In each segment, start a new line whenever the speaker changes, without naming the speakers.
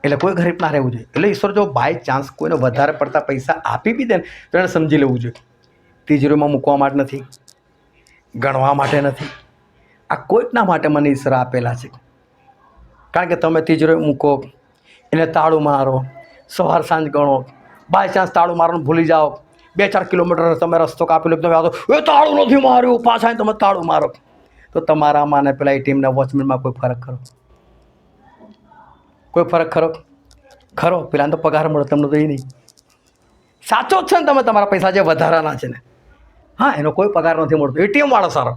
એટલે કોઈ ગરીબ ના રહેવું જોઈએ. એટલે ઈશ્વર જો બાય ચાન્સ કોઈને વધારે પડતા પૈસા આપી બી દે ને તો એને સમજી લેવું જોઈએ તિજોરીમાં મૂકવા માટે નથી, ગણવા માટે નથી, આ કોઈકના માટે મને ઈશ્વર આપેલા છે. કારણ કે તમે તિજોરી મૂકો, એને તાળું મારો, સવાર સાંજ ગણો, બાય ચાન્સ તાળું મારવાનું ભૂલી જાઓ, 2-4 કિલોમીટર તમે રસ્તો કાપી લો, તમે આવો એ તાળું નથી માર્યું, પાછા તમે તાળું મારો, તો તમારામાં ને પેલા એટીએમના વોચમેનમાં કોઈ ફરક ખરો? કોઈ ફરક ખરો? પેલા તો પગાર મળે, તમને તો એ નહીં. સાચો જ છે ને, તમે તમારા પૈસા જે વધારાના છે ને, હા, એનો કોઈ પગાર નથી મળતો. એટીએમ વાળો સારો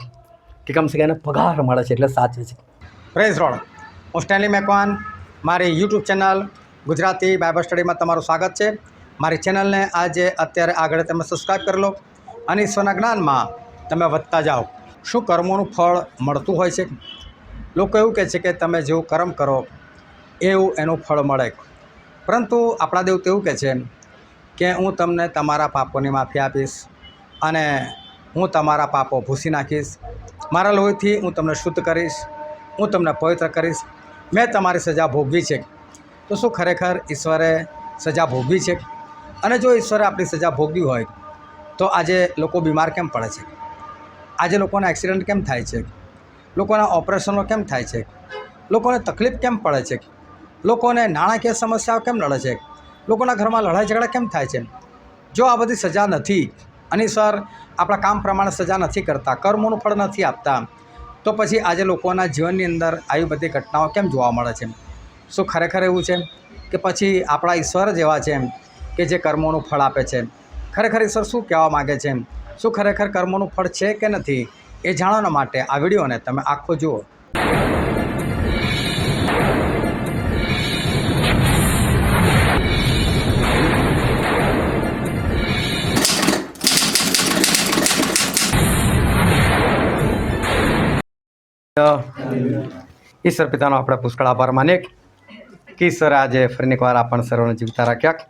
કે કમસે કમ એને પગાર મળે છે, એટલે સાચે છે.
Praise road. હું સ્ટેનલી મેકવાન, મારી યુટ્યુબ ચેનલ ગુજરાતી બાઇબલ સ્ટડીમાં તમારું સ્વાગત છે. મારી ચેનલને આજે અત્યારે આગળ તમે સબસ્ક્રાઈબ કરી લો અને ઈશ્વરના જ્ઞાનમાં તમે વધતા જાઓ. શું કર્મોનું ફળ મળતું હોય છે? લોકો એવું કહે છે કે તમે જેવું કર્મ કરો એવું એનું ફળ મળે, પરંતુ આપણા દેવ તો એવું કહે છે કે હું તમને તમારા પાપોની માફી આપીશ અને હું તમારા પાપો ભૂંસી નાખીશ, મારા લોહીથી હું તમને શુદ્ધ કરીશ, હું તમને પવિત્ર કરીશ, મેં તમારી સજા ભોગવી છે. તો શું ખરેખર ઈશ્વરે સજા ભોગવી છે? અને જો ઈશ્વરે આપણી સજા ભોગવી હોય તો આજે લોકો બીમાર કેમ પડે છે? આજે લોકોના એક્સિડન્ટ કેમ થાય છે? લોકોના ઓપરેશનો કેમ થાય છે? લોકોને તકલીફ કેમ પડે છે? લોકોને નાણાકીય સમસ્યાઓ કેમ નડે છે? લોકોના ઘરમાં લડાઈ ઝઘડા કેમ થાય છે? જો આ બધી સજા નથી અને ઈશ્વર આપણા કામ પ્રમાણે સજા નથી કરતા, કર્મોનું ફળ નથી આપતા, તો પછી આજે લોકોના જીવનની અંદર આવી બધી ઘટનાઓ કેમ જોવા મળે છે? શું ખરેખર એવું છે કે પછી આપણા ઈશ્વર જ એવા છે કે જે કર્મોનું ફળ આપે છે? ખરેખર ઈશ્વર શું કહેવા માગે છે? શું ખરેખર કર્મોનું ફળ છે કે નથી? એ જાણવા માટે આ વિડીયોને તમે આખો જુઓ.
ઈશ્વર પિતાનો આપણે પુષ્કળ આભાર માનીએ કે ઈશ્વરે આજે ફરીને એકવાર આપણને સર્વને જીવતા રાખ્યા.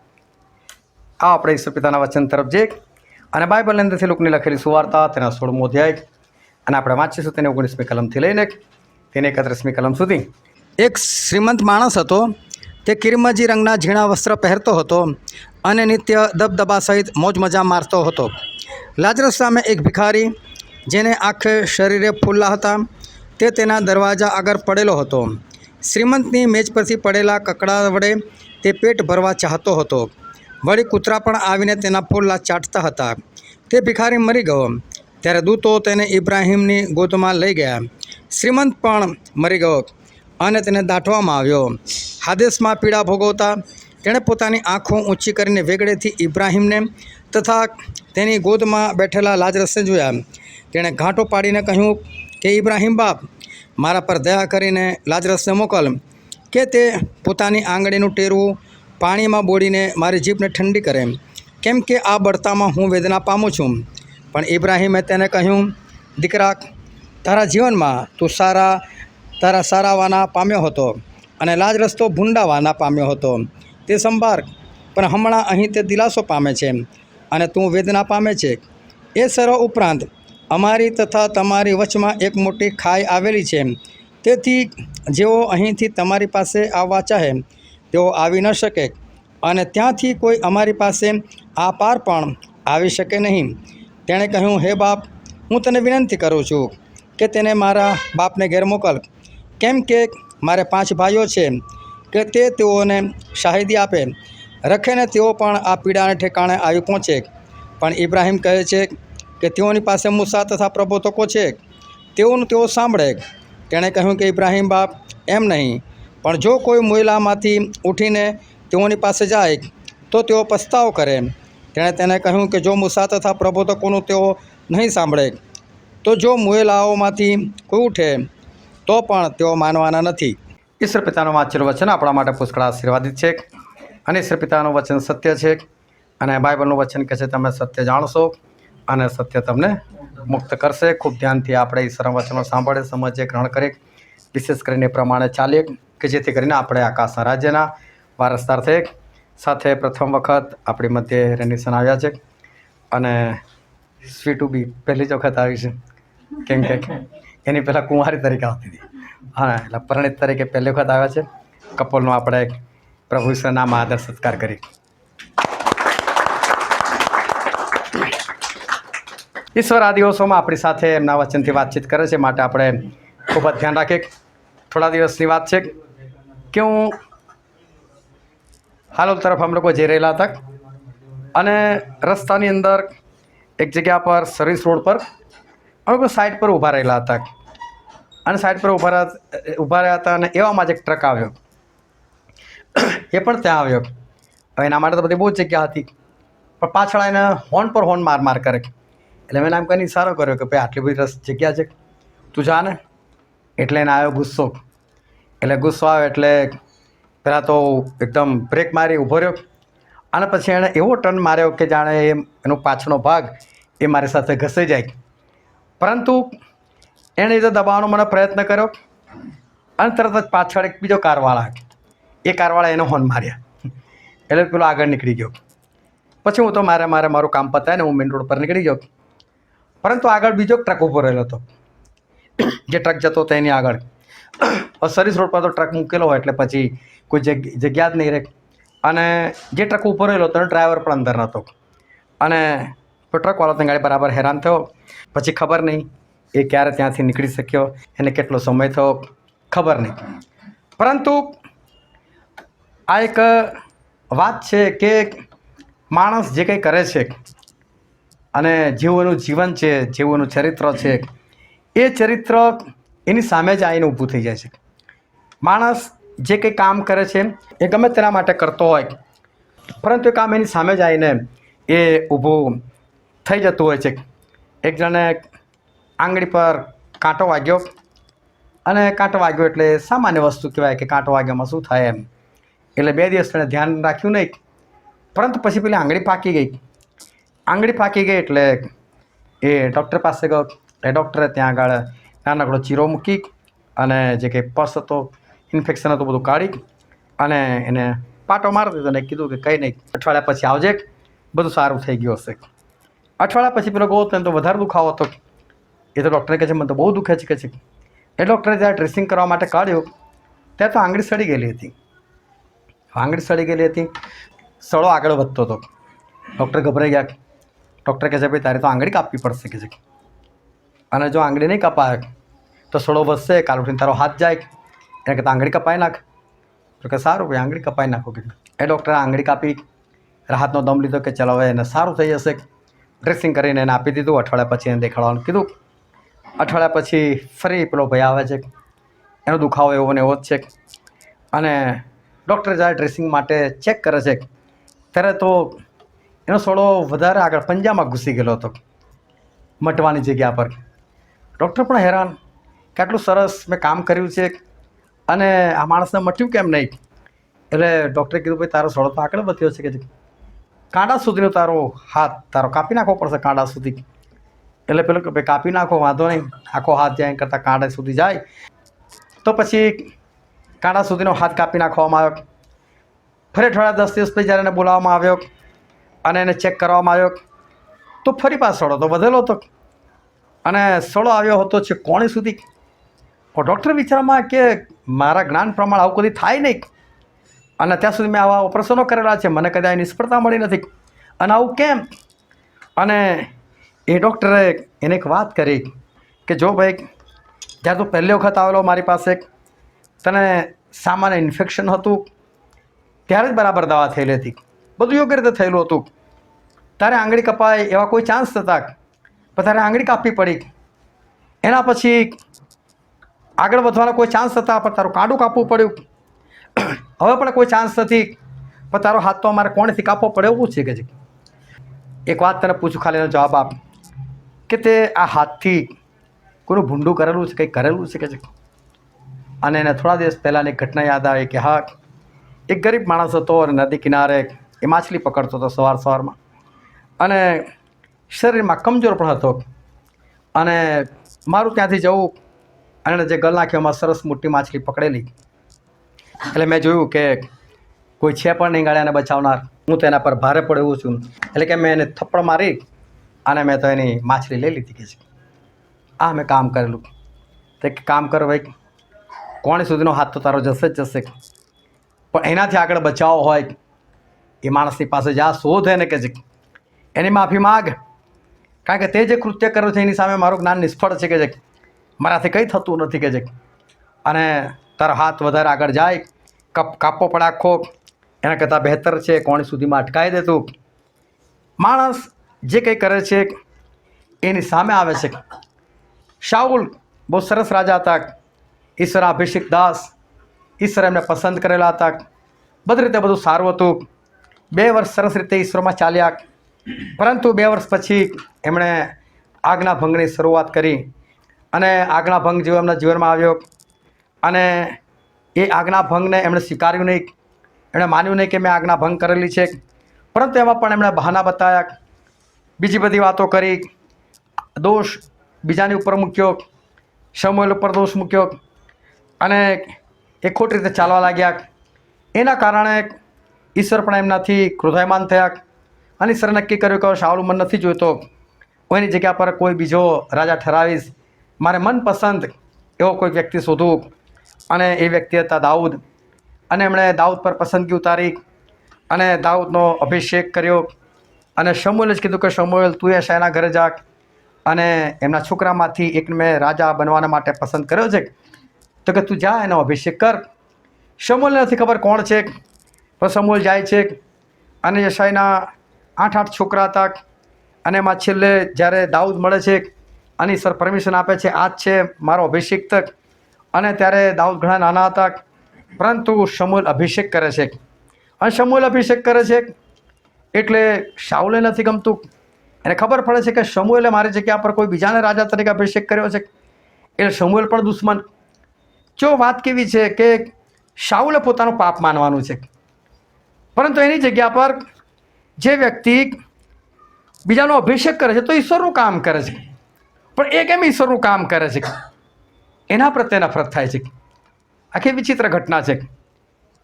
આ આપણે ઈશ્વર પિતાના વચન તરફ જઈએ અને બાઇબલની અંદરથી લોકોની લખેલી સુવાર્તા તેના 16મો અધ્યાય અને આપણે વાંચીશું તેને 19મી કલમથી લઈને તેને 31મી કલમ સુધી.
એક શ્રીમંત માણસ હતો. તે કિરમજી રંગના ઝીણા વસ્ત્ર પહેરતો હતો અને નિત્ય દબદબા સહિત મોજ મજા મારતો હતો. લાજરસ સામે એક ભિખારી, જેને આખે શરીરે ફૂલ્લા હતા, તે તેના દરવાજા આગળ પડેલો હતો. શ્રીમંતની મેજ પરથી પડેલા કકડા વડે તે પેટ ભરવા ચાહતો હતો. વળી કૂતરા પણ આવીને તેના ફૂલ્લા ચાટતા હતા. તે ભિખારી મરી ગયો ત્યારે દૂતો તેને ઇબ્રાહીમની ગોદમાં લઈ ગયા. શ્રીમંત પણ મરી ગયો અને તેને દાટવામાં આવ્યો. હાદેસમાં પીડા ભોગવતા તેણે પોતાની આંખો ઊંચી કરીને વેગળેથી ઇબ્રાહીમને તથા તેની ગોદમાં બેઠેલા લાજરસને જોયા. તેણે ઘાંટો પાડીને કહ્યું કે ઇબ્રાહીમ બાપ, મારા પર દયા કરીને લાજરસને મોકલ કે તે પોતાની આંગળીનું ટેરવું પાણીમાં બોળીને મારી જીભને ઠંડી કરે, કેમ કે આ બળતામાં હું વેદના પામું છું. પણ ઇબ્રાહીમે તેને કહ્યું, દીકરા, તારા જીવનમાં તું તારા સારા વાના પામ્યો હતો અને લાજરસ તો ભૂંડા વાના પામ્યો હતો. તે સંભાળ, પણ હમણાં અહીં તે દિલાસો પામે છે અને તું વેદના પામે છે. એ સર્વ ઉપરાંત અમારી તથા તમારી વચમાં એક મોટી ખાઈ આવેલી છે. તેથી જેઓ અહીંથી તમારી પાસે આવવા ચાહે તેઓ આવી ન શકે અને ત્યાંથી કોઈ અમારી પાસે આ પાર પણ આવી શકે નહીં. તેણે કહ્યું, હે બાપ, હું તને વિનંતી કરું છું કે તેને મારા બાપને ઘેર મોકલ, કેમ કે મારે 5 ભાઈઓ છે કે તેઓને શાહિદી આપે, રખેને તેઓ પણ આ પીડાને ઠેકાણે આવી પહોંચે. પણ ઇબ્રાહીમ કહે છે કે તેઓની પાસે મૂસા તથા પ્રબોધકો છે, તેઓનું તેઓ સાંભળે. તેણે કહ્યું કે ઇબ્રાહીમ બાપ, એમ નહીં, પણ જો કોઈ મોયલામાંથી ઉઠીને તેઓની પાસે જાય તો તેઓ પસ્તાવો કરે. તેણે તેને કહ્યું કે જો મૂસા તથા પ્રબોધકોનું તેઓ નહીં સાંભળે તો જો મોયલાઓમાંથી કોઈ ઉઠે તો પણ તેઓ માનવાના નથી.
ઈશ્વર પિતાનું વાંચેલું વચન આપણા માટે પુષ્કળ આશીર્વાદિત છે અને ઈશ્વર પિતાનું વચન સત્ય છે અને બાઇબલનું વચન કહે છે તમે સત્ય જાણશો અને સત્ય તમને મુક્ત કરશે. ખૂબ ધ્યાનથી આપણે ઈશ્વરના વચનો સાંભળે, સમજીએ, ગ્રહણ કરીએ, વિશેષ કરીને એ પ્રમાણે ચાલીએ કે જેથી કરીને આપણે આકાશના રાજ્યના વારસદાર થઈએ. સાથે પ્રથમ વખત આપણી મધ્યે રેનિસન આવ્યા છે અને સ્વીટુ બી પહેલી જ વખત આવી છે, કેમ કે એની પહેલાં કુંવારી તરીકે આવતી હતી. હા, એટલે પરિણીત તરીકે પહેલી વખત આવ્યા છે. કપલનું આપણે પ્રભુ ઈશ્વરના આદર સત્કાર કરી. ઈશ્વર આ દિવસોમાં આપણી સાથે એમના વચનથી વાતચીત કરે છે, માટે આપણે ખૂબ જ ધ્યાન રાખીએ. થોડા દિવસની વાત છે કે હું હાલોલ તરફ અમે લોકો જઈ રહેલા હતા અને રસ્તાની અંદર એક જગ્યા પર સર્વિસ રોડ પર અમે લોકો સાઈડ પર ઊભા રહેલા હતા અને સાઈડ પર ઊભા રહ્યા હતા અને એવામાં જ એક ટ્રક આવ્યો. એ પણ ત્યાં આવ્યો. હવે એના માટે તો બધી બહુ જ જગ્યા હતી, પણ પાછળ એને હોર્ન પર હોર્ન માર કરે. એટલે મેં આમ કહીને ઇશારો કર્યો કે ભાઈ આટલી બધી જગ્યા છે, તું જા ને. એટલે એને આવ્યો ગુસ્સો. એટલે ગુસ્સો આવ્યો એટલે પહેલાં તો એકદમ બ્રેક મારી ઊભો રહ્યો અને પછી એણે એવો ટર્ન માર્યો કે જાણે એનો પાછળનો ભાગ એ મારી સાથે ઘસાઈ જાય. પરંતુ એણે એ તો દબાવવાનો મને પ્રયત્ન કર્યો અને તરત જ પાછળ એક બીજો કારવાળા એને હોર્ન માર્યા. એટલે પેલો આગળ નીકળી ગયો. પછી હું તો મારું કામ પતાવીને હું મેઇન રોડ પર નીકળી ગયો. પરંતુ આગળ બીજો ટ્રક ઊભો રહેલો હતો. જે ટ્રક જતો હતો એની આગળ સર્વિસ રોડ પર તો ટ્રક મૂકેલો હોય એટલે પછી કોઈ જગ્યા જ નહીં રહે. અને જે ટ્રક ઊભો રહેલો હતો એનો ડ્રાઈવર પણ અંદર નહોતો અને ટ્રકવાળો તો ગાડી બરાબર હેરાન થયો. પછી ખબર નહીં એ ક્યારે ત્યાંથી નીકળી શક્યો, એને કેટલો સમય થયો ખબર નહીં. પરંતુ આ એક વાત છે કે માણસ જે કંઈ કરે છે અને જેવું એનું જીવન છે, જેવું એનું ચરિત્ર છે, એ ચરિત્ર એની સામે જ આવીને ઊભું થઈ જાય છે. માણસ જે કંઈ કામ કરે છે એ ગમે તેના માટે કરતો હોય, પરંતુ એ કામ એની સામે જ આવીને એ ઊભું થઈ જતું હોય છે. એક જણે આંગળી પર કાંટો વાગ્યો અને કાંટો વાગ્યો એટલે સામાન્ય વસ્તુ કહેવાય કે કાંટો વાગ્યામાં શું થાય એમ. એટલે 2 દિવસ એણે ધ્યાન રાખ્યું નહીં, પરંતુ પછી પેલી આંગળી પાકી ગઈ. આંગળી પાકી ગઈ એટલે એ ડૉક્ટર પાસે ગયો. એ ડૉક્ટરે ત્યાં આગળ નાનકડો ચીરો મૂકી અને જે કંઈ પસ હતો, ઇન્ફેક્શન હતું, બધું કાઢી અને એને પાટો મારી દીધો અને કીધું કે કંઈ નહીં, અઠવાડિયા પછી આવજે, બધું સારું થઈ ગયું હશે. અઠવાડિયા પછી પેલો ગયો તો વધારે દુખાવો હતો. એ તો ડૉક્ટરે કહે છે મને તો બહુ દુખે છે કે છે. એ ડૉક્ટરે જ્યારે ડ્રેસિંગ કરવા માટે કાઢ્યો ત્યાં તો આંગળી સડી ગયેલી હતી. આંગળી સડી ગયેલી હતી, સડો આગળ વધતો હતો. ડૉક્ટર ગભરાઈ ગયા. ડૉક્ટર કહે છે ભાઈ તારે તો આંગળી કાપવી પડશે કે છે, અને જો આંગળી નહીં કપાય તો સડો વધશે, કાલ ઉઠીને તારો હાથ જાય. એને કહેતા આંગળી કપાઈ નાખ. તો કે સારું ભાઈ આંગળી કપાઈ નાખો કીધું. એ ડૉક્ટરે આંગળી કાપી, રાહતનો દમ લીધો કે ચાલો હવે એને સારું થઈ જશે. ડ્રેસિંગ કરીને એને આપી દીધું. અઠવાડિયા પછી એને દેખાડવાનું કીધું. અઠવાડિયા પછી ફરી પેલો ભાઈ આવે છે, એનો દુખાવો એવો ને એવો જ છે. અને ડૉક્ટર જ્યારે ડ્રેસિંગ માટે ચેક કરે છે ત્યારે તો એનો સડો વધારે આગળ પંજામાં ઘૂસી ગયેલો હતો, મટવાની જગ્યા પર. ડૉક્ટર પણ હેરાન કે આટલું સરસ મેં કામ કર્યું છે અને આ માણસને મટ્યું કેમ નહીં. એટલે ડૉક્ટરે કીધું ભાઈ તારો સડો તો આગળ વધ્યો છે કે કાંડા સુધીનો તારો કાપી નાખવો પડશે કાંડા સુધી. એટલે પેલું કે ભાઈ કાપી નાખો, વાંધો નહીં, આખો હાથ જાય કરતાં કાંડા સુધી જાય. તો પછી કાંડા સુધીનો હાથ કાપી નાખવામાં આવ્યો. ફરી અઠવાડિયા 10 દિવસ પછી જ્યારે એને બોલાવવામાં આવ્યો અને એને ચેક કરવામાં આવ્યો તો ફરી પાછો સડો તો વધેલો હતો અને સડો આવ્યો હતો છે કોણી સુધી. ડૉક્ટર વિચારમાં કે મારા જ્ઞાન પ્રમાણે આવું કદી થાય નહીં અને ત્યાં સુધી મેં આવા ઓપરેશનો કરેલા છે, મને કદાચ નિષ્ફળતા મળી નથી અને આવું કેમ. અને એ ડૉક્ટરે એને એક વાત કરી કે જો ભાઈ જ્યારે તું પહેલી વખત આવેલો મારી પાસે, તને સામાન્ય ઇન્ફેક્શન હતું ત્યારે જ બરાબર દવા થયેલી હતી, બધું યોગ્ય રીતે થયેલું હતું. તારે આંગળી કપાય એવા કોઈ ચાન્સ નહોતા, પણ તારે આંગળી કાપવી પડી. એના પછી આગળ વધવાના કોઈ ચાન્સ હતા, પણ તારું કાંડું કાપવું પડ્યું. હવે પણ કોઈ ચાન્સ નથી, પણ તારો હાથ તો અમારે કોણેથી કાપવો પડે એવું છે કે છે. એક વાત તને પૂછું, ખાલી એનો જવાબ આપ કે તે આ હાથથી કોઈનું ભૂંડું કરેલું છે, કંઈ કરેલું છે કે છે. અને એને થોડા દિવસ પહેલાંની એક ઘટના યાદ આવી કે હા, એક ગરીબ માણસ હતો અને નદી કિનારે એ માછલી પકડતો હતો સવારમાં અને શરીરમાં કમજોર પણ હતો. અને મારું ત્યાંથી જવું અને એને જે ગલ નાખ્યોમાં સરસ મોટી માછલી પકડેલી. એટલે મેં જોયું કે કોઈ છે પણ નહીં ગાળ્યાને બચાવનાર. હું તો એના પર ભારે પડ્યો છું. એટલે કે મેં એને થપ્પડ મારી અને મેં તો એની માછલી લઈ લીધી કે છે. આ મેં કામ કરેલું. તો એક કામ કર ભાઈ, કોણી સુધીનો હાથ તો તારો જશે જ જશે. પણ એનાથી આગળ બચાવ હોય એ માણસની પાસે જા, શોધ એને કે છે, એની માફી માગ, કારણ કે તે જે કૃત્ય કર્યું છે એની સામે મારું જ્ઞાન નિષ્ફળ છે કે છે, મારાથી કંઈ થતું નથી કે છે, અને તારો હાથ વધારે આગળ જાય, કાપવો પડે આખો, એના કરતાં બહેતર છે કોણી સુધીમાં અટકાવી દે તું. માણસ જે કંઈ કરે છે એની સામે આવે છે. શાઉલ બહુ સરસ રાજા હતા, ઈશ્વર અભિષેક દાસ, ઈશ્વર એમને પસંદ કરેલા હતા, બધી રીતે બધું સારું હતું. 2 વર્ષ સરસ રીતે ઈશ્વરમાં ચાલ્યા, પરંતુ 2 વર્ષ પછી એમણે આજ્ઞાભંગની શરૂઆત કરી, અને આજ્ઞાભંગ જેવો એમના જીવનમાં આવ્યો, અને એ આજ્ઞાભંગને એમણે સ્વીકાર્યું નહીં, એમણે માન્યું નહીં કે મેં આજ્ઞાભંગ કરેલી છે, પરંતુ એમાં પણ એમણે બહાના બતાવ્યા, બીજી બધી વાતો કરી, દોષ બીજાની ઉપર મૂક્યો, શમૂએલ ઉપર દોષ મૂક્યો, અને એ ખોટી રીતે ચાલવા લાગ્યા. એના કારણે ઈશ્વર પણ એમનાથી ક્રોધાયમાન થયા, અને ઈશ્વરે નક્કી કર્યું કે શાઉલ મને નથી જોઈતો, હું એની જગ્યા પર કોઈ બીજો રાજા ઠરાવીશ, મારે મનપસંદ એવો કોઈ વ્યક્તિ શોધું, અને એ વ્યક્તિ હતા દાઉદ. અને એમણે દાઉદ પર પસંદગી ઉતારી, અને દાઉદનો અભિષેક કર્યો, અને શમૂએલે જ કીધું કે શમૂએલ તું યશાયના ઘરે જા, અને એમના છોકરામાંથી એકને મેં રાજા બનવાના માટે પસંદ કર્યો છે, તો કે તું જા એનો અભિષેક કર. શમૂએલને નથી ખબર કોણ છે, પણ શમૂએલ જાય છે, અને યશાયના 8 છોકરા હતા, અને એમાં છેલ્લે જ્યારે દાઉદ મળે છે અને ઈશ્વર પરમિશન આપે છે આ જ છે મારો અભિષેક તક, અને ત્યારે દાઉદ ઘણા નાના હતા, પરંતુ શમૂએલ અભિષેક કરે છે, અને શમૂએલ અભિષેક કરે છે એટલે શાઉલને નથી ગમતું. એને ખબર પડે છે કે શમૂએલે મારી જગ્યા પર કોઈ બીજાને રાજા તરીકે અભિષેક કર્યો છે, એટલે શમૂએલ પણ દુશ્મન. જો વાત કેવી છે કે શાઉલે પોતાનું પાપ માનવાનું છે, પરંતુ એની જગ્યા પર જે વ્યક્તિ બીજાનો અભિષેક કરે છે તો ઈશ્વરનું કામ કરે છે, પણ એ કેમ ઈશ્વરનું કામ કરે છે એના પ્રત્યે નફરત થાય છે. આખી વિચિત્ર ઘટના છે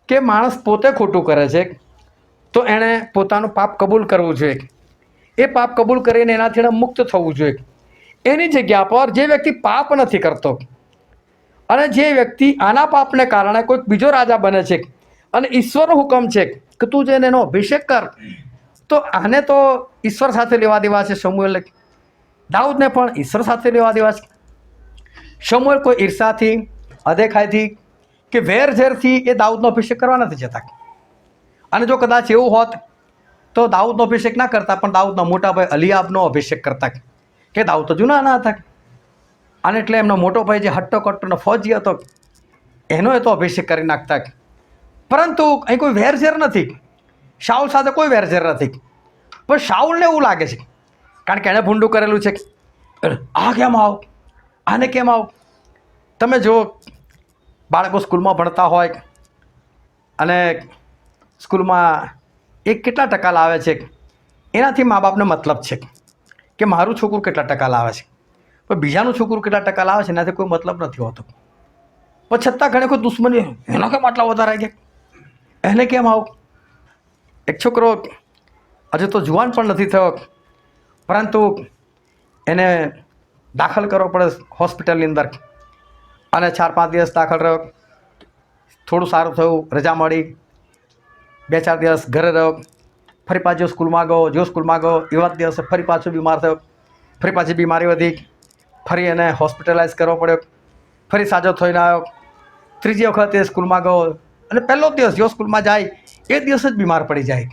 કે માણસ પોતે ખોટું કરે છે તો એણે પોતાનું પાપ કબૂલ કરવું જોઈએ, એ પાપ કબૂલ કરીને એનાથી એણે મુક્ત થવું જોઈએ. એની જગ્યા પર જે વ્યક્તિ પાપ નથી કરતો, અને જે વ્યક્તિ આના પાપને કારણે કોઈક બીજો રાજા બને છે, અને ઈશ્વરનો હુકમ છે કે તું જઈને એનો અભિષેક કર, તો આને તો ઈશ્વર સાથે લેવા દેવા છે. શમૂએલે દાઉદને પણ ઈશ્વર સાથે લેવા દેવા છે. શમૂએલ કોઈ ઈર્ષાથી, અદેખાઈથી કે વેરઝેરથી એ દાઉદનો અભિષેક કરવા નથી જતા. અને જો કદાચ એવું હોત તો દાઉદનો અભિષેક ના કરતા, પણ દાઉદના મોટા ભાઈ અલિયાબનો અભિષેક કરતા, કે દાઉદ તો જૂના ના હતા, અને એટલે એમનો મોટો ભાઈ જે હટ્ટો કટ્ટોનો ફૌજી હતો એનો એ તો અભિષેક કરી નાખતા. પરંતુ અહીં કોઈ વેરઝેર નથી, શાઉલ સાથે કોઈ વેરઝેર નથી, પણ શાઉલને એવું લાગે છે કારણ કે એણે ભૂંડું કરેલું છે, આ કેમ આવ, આને કેમ આવ. તમે જો બાળકો સ્કૂલમાં ભણતા હોય, અને સ્કૂલમાં એ કેટલા ટકા લાવે છે એનાથી મા બાપને મતલબ છે કે મારું છોકરું કેટલા ટકા લાવે છે, પણ બીજાનું છોકરું કેટલા ટકા લાવે છે એનાથી કોઈ મતલબ નથી હોતો. પણ છતાં ઘણી કોઈ દુશ્મની, એનો કેમ આટલા વધારે આવી ગયા, એને કેમ આવું. એક છોકરો હજુ તો જુવાન પણ નથી થયો, પરંતુ એને દાખલ કરવો પડે હોસ્પિટલની અંદર, અને 4-5 દિવસ દાખલ રહ્યો, થોડું સારું થયું, રજા મળી, 2-4 દિવસ ઘરે રહ્યો, ફરી પાછો સ્કૂલમાં ગયો, જો સ્કૂલમાં ગયો એવા જ દિવસે ફરી પાછો બીમાર થયો, ફરી પાછી બીમારી વધી, ફરી એને હોસ્પિટલાઇઝ કરવો પડ્યો, ફરી સાજો થઈને આવ્યો, ત્રીજી વખત એ સ્કૂલમાં ગયો, અને પહેલો દિવસ જો સ્કૂલમાં જાય એ દિવસ જ બીમાર પડી જાય,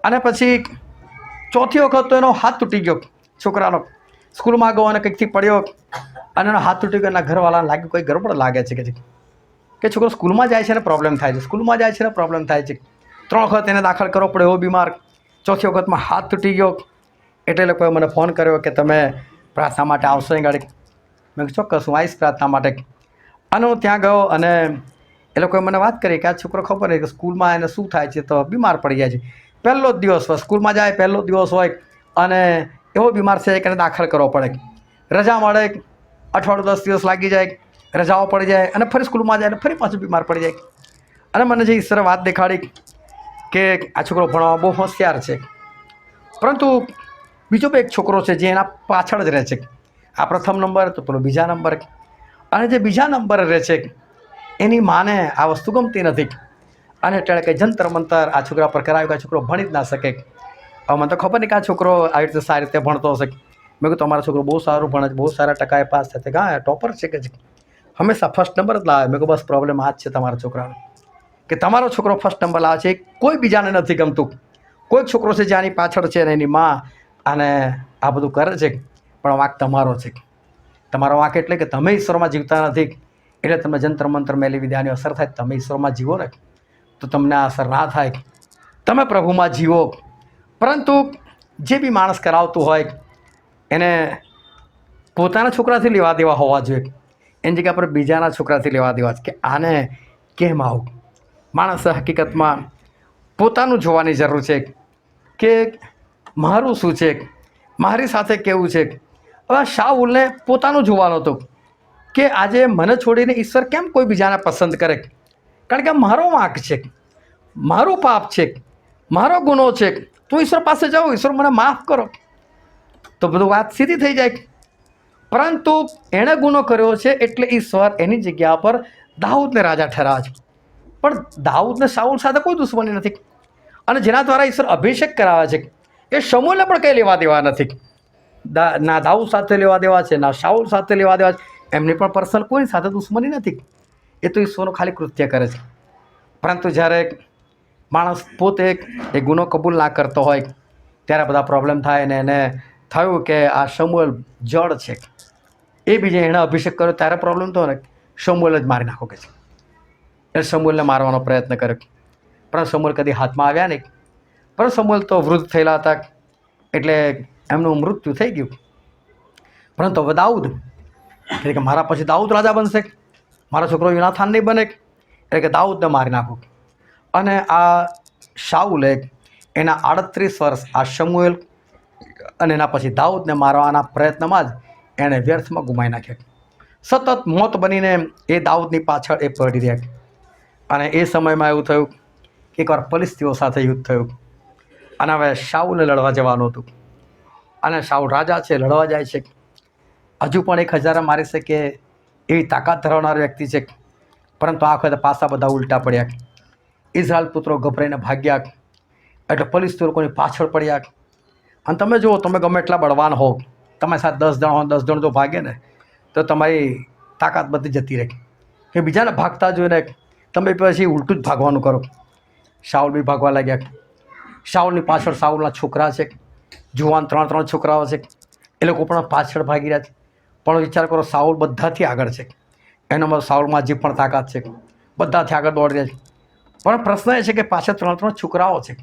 અને પછી ચોથી વખત તો એનો હાથ તૂટી ગયો છોકરાનો, સ્કૂલમાં ગયો અને કંઈકથી પડ્યો, અને એનો હાથ તૂટી ગયો. એના ઘરવાળાને લાગ્યું કોઈ ગરબડ લાગે છે કે છોકરો સ્કૂલમાં જાય છે ને પ્રોબ્લેમ થાય છે, સ્કૂલમાં જાય છે ને પ્રોબ્લેમ થાય છે. 3 વખત એને દાખલ કરવો પડ્યો એવો બીમાર, ચોથી વખતમાં હાથ તૂટી ગયો. એટલે એ લોકોએ મને ફોન કર્યો કે તમે પ્રાર્થના માટે આવશો અહીં ગાડી. મેં કીધું ચોક્કસ હું આવીશ પ્રાર્થના માટે. અને હું ત્યાં ગયો, અને એ લોકોએ મને વાત કરી કે આ છોકરો ખબર નહીં કે સ્કૂલમાં એને શું થાય છે તો બીમાર પડી જાય છે. પહેલો જ દિવસ હોય, સ્કૂલમાં જાય પહેલો દિવસ હોય, અને એવો બીમાર છે કે એને દાખલ કરવો પડે, રજા મળે, અઠવાડિયું 10 દિવસ લાગી જાય, રજાઓ પડી જાય, અને ફરી સ્કૂલમાં જાય અને ફરી પાછું બીમાર પડી જાય. અને મને જે ઈશ્વરે વાત દેખાડી કે આ છોકરો ભણવામાં બહુ હોશિયાર છે, પરંતુ બીજો એક છોકરો છે જે એના પાછળ જ રહે છે. આ પ્રથમ નંબર તો પેલો બીજા નંબર, અને જે બીજા નંબરે રહે છે એની માને આ વસ્તુ ગમતી નથી, અને એટલે કંઈ જંતર મંતર આ છોકરા પર કરાવ્યું કે આ છોકરો ભણી જ ના શકે. હવે મને તો ખબર નહીં કે આ છોકરો આવી રીતે સારી રીતે ભણતો હશે. મેં કીધું તમારો છોકરો બહુ સારું ભણે છે, બહુ સારા ટકાએ પાસ થશે. હા, ટોપર છે કે હંમેશા ફર્સ્ટ નંબર જ લાવે. મેં કહું બસ પ્રોબ્લેમ આ જ છે તમારા છોકરાનો, કે તમારો છોકરો ફર્સ્ટ નંબર લાવે છે. કોઈ બીજાને નથી ગમતું. કોઈ છોકરો છે જે આની પાછળ છે ને એની માં અને આ બધું કરે છે, પણ વાંક તમારો છે. તમારો વાંક એટલે કે તમે ઈશ્વરમાં જીવતા નથી, એટલે તમે જંતર મંતર મેલી વિદ્યાની અસર થાય. તમે ઈશ્વરમાં જીવો ને તો તમને આ અસર ના થાય. તમે પ્રભુમાં જીવો. પરંતુ જે બી માણસ કરાવતું હોય એને પોતાના છોકરાથી લેવા દેવા હોવા જોઈએ. એની જગ્યા પર બીજાના છોકરાથી લેવા દેવા છે કે આને કેમ આવું. માણસે હકીકતમાં પોતાનું જોવાની જરૂર છે કે મારું શું છે, મારી સાથે કેવું છે. હવે શાઉલને પોતાનું જોવાનું હતું કે આજે મને છોડીને ઈશ્વર કેમ કોઈ બીજાને પસંદ કરે, કારણ કે મારો વાંક છે, મારું પાપ છે, મારો ગુનો છે. તો ઈશ્વર પાસે જાઉં, ઈશ્વર મને માફ કરો, તો બધું વાત સીધી થઈ જાય. પરંતુ એણે ગુનો કર્યો છે એટલે ઈશ્વર એની જગ્યા પર દાઉદને રાજા ઠરાવે છે. પણ દાઉદને શાઉલ સાથે કોઈ દુશ્મની નથી, અને જેના દ્વારા ઈશ્વર અભિષેક કરાવે છે એ શમૂએલને પણ કંઈ લેવા દેવા નથી. ના દાઉદ સાથે લેવા દેવા છે, ના શાઉલ સાથે લેવા દેવા છે. એમની પણ પર્સનલ કોઈ સાથે દુશ્મની નથી. એ તો ઈશ્વરનું ખાલી કૃત્ય કરે છે. પરંતુ જ્યારે માણસ પોતે એ ગુનો કબૂલ ના કરતો હોય ત્યારે બધા પ્રોબ્લેમ થાય. ને એને થયું કે આ શમૂએલ જડ છે, એ બીજે એણે અભિષેક કર્યો ત્યારે પ્રોબ્લેમ થયો ને શમૂએલ જ મારી નાખો કે છે. એ શમૂએલને મારવાનો પ્રયત્ન કર્યો, પણ શમૂએલ કદી હાથમાં આવ્યા નહીં. પણ શમૂએલ તો વૃદ્ધ થયેલા હતા એટલે એમનું મૃત્યુ થઈ ગયું. પરંતુ હવે દાઉદ કે મારા પછી દાઉદ રાજા બનશે, મારો છોકરો યોનાથાન નહીં બને, એટલે કે દાઉદને મારી નાખો. અને આ શાઉલે એના 38 વર્ષ આ શમૂએલ અને એના પછી દાઉદને મારવાના પ્રયત્નમાં જ એણે વ્યર્થમાં ગુમાવી નાખ્યા. સતત મોત બનીને એ દાઉદની પાછળ એ પડી રહ્યા. અને એ સમયમાં એવું થયું કે એકવાર ફલિસ્તીઓ સાથે યુદ્ધ થયું અને હવે શાઉલને લડવા જવાનું હતું. અને શાઉલ રાજા છે, લડવા જાય છે. હજુ પણ 1000 મારી શકે એવી તાકાત ધરાવનાર વ્યક્તિ છે. પરંતુ આ વખતે પાસા બધા ઉલટા પડ્યા. ઇઝરાયલ પુત્રો ગભરાઈને ભાગ્યા, એટલે ફલિસ્તીઓ લોકોની પાછળ પડ્યા. અને તમે જુઓ, તમે ગમે એટલા બળવાન હો, તમારી સાથે 10 જણ હોય, 10 જણ જો ભાગે ને તો તમારી તાકાત બધી જતી રહે. કે બીજાને ભાગતા જોઈને તમે પછી ઉલટું જ ભાગવાનું કરો. શાઉલ બી ભાગવા લાગ્યા. શાઉલની પાછળ શાઉલના છોકરા છે, જુવાન 3 છોકરાઓ છે, એ લોકો પણ પાછળ ભાગી રહ્યા છે. પણ વિચાર કરો, શાઉલ બધાથી આગળ છે. એનો મતલબ શાઉલમાં જે પણ તાકાત છે બધાથી આગળ દોડી રહ્યા છે. પણ પ્રશ્ન એ છે કે પાછળ 3 છોકરાઓ છે,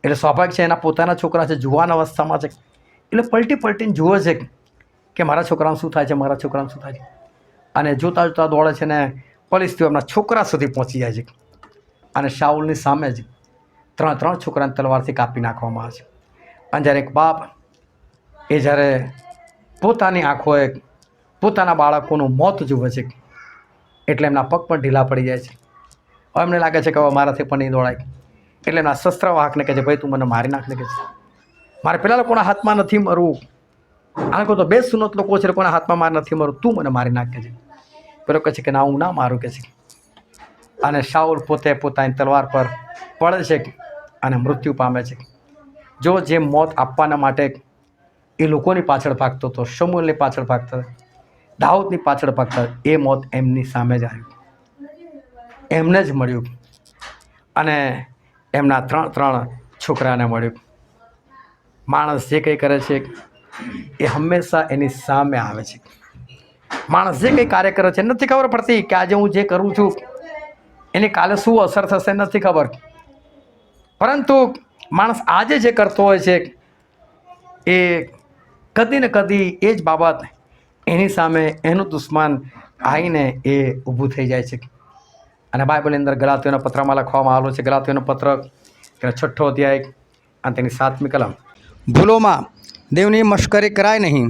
એટલે સ્વાભાવિક છે એના પોતાના છોકરા છે, જુવાન અવસ્થામાં છે, એટલે પલટીને જુએ છે કે મારા છોકરાનું શું થાય છે, મારા છોકરાનું શું થાય છે. અને જોતાં જોતાં દોડે છે ને ફલિસ્તીઓ એમના છોકરા સુધી પહોંચી જાય છે. અને શાઉલની સામે જ 3 છોકરાને તલવારથી કાપી નાખવામાં આવે છે. અને જ્યારે એક બાપ એ જ્યારે પોતાની આંખોએ પોતાના બાળકોનું મોત જુએ છે એટલે એમના પગ પણ ઢીલા પડી જાય છે. હવે એમને લાગે છે કે હવે મારાથી પણ નહીં દોડાય, એટલે એમના શસ્ત્રવાહકને કહે છે, ભાઈ તું મને મારી નાખને કહે છે. મારે પેલા લોકોના હાથમાં નથી મરવું. આ લોકો તો 2 સુન્નત લોકો છે, લોકોના હાથમાં મારે નથી મરવું, તું મને મારી નાખ કે છે. પેલો કહે છે કે ના, હું ના મારું કે છે. અને શાઉલ પોતે પોતાની તલવાર પર પડે છે અને મૃત્યુ પામે છે. જો જે મોત આપવાના માટે એ લોકોની પાછળ ભાગતો હતો, શમૂએલની પાછળ ભાગતો હતો, દાઉદની પાછળ ભાગતો, એ મોત એમની સામે જ આવ્યું, એમને જ મળ્યું. અને એમના 3 છોકરાને મળ્યું. માણસ જે કંઈ કરે છે એ હંમેશા એની સામે આવે છે. માણસ જે કંઈ કાર્ય કરે છે નથી ખબર પડતી કે આજે હું જે કરું છું એની કાલે શું અસર થશે નથી ખબર. પરંતુ માણસ આજે જે કરતો હોય છે એ કદી ને કદી એ જ બાબત એની સામે એનું દુશ્મન આવીને એ ઊભું થઈ જાય છે. અને બાઇબલની અંદર ગલાતીઓના પત્રમાં લખવામાં આવેલું છે, ગલાતીઓનો પત્ર તેનો 6ઠ્ઠો અધ્યાય અને તેની 7મી કલમ.
ભૂલોમાં દેવની મશ્કરી કરાય નહીં.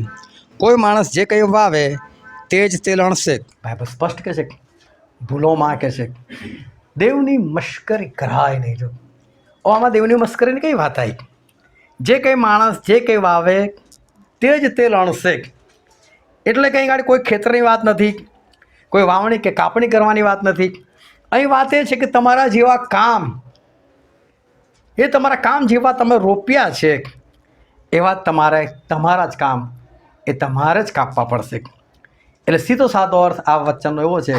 કોઈ માણસ જે કંઈ વાવે તે જ તે લણશે.
બાઇબલ સ્પષ્ટ કહે છે, ભૂલોમાં કહે છે દેવની મશ્કરી કરાય નહીં. જો આમાં દેવની મશ્કરીની કઈ વાત આવી? જે કંઈ માણસ જે કંઈ વાવે તે જ તે લણશે. એટલે કંઈ ગાડી કોઈ ખેતરની વાત નથી, કોઈ વાવણી કે કાપણી કરવાની વાત નથી, અહીં વાત એ છે કે તમારા જેવા કામ, એ તમારા કામ જેવા તમે રોપ્યા છે એવા તમારા જ કામ એ તમારે જ કાપવા પડશે. એટલે સીધો સાદો અર્થ આ વચનનો એવો છે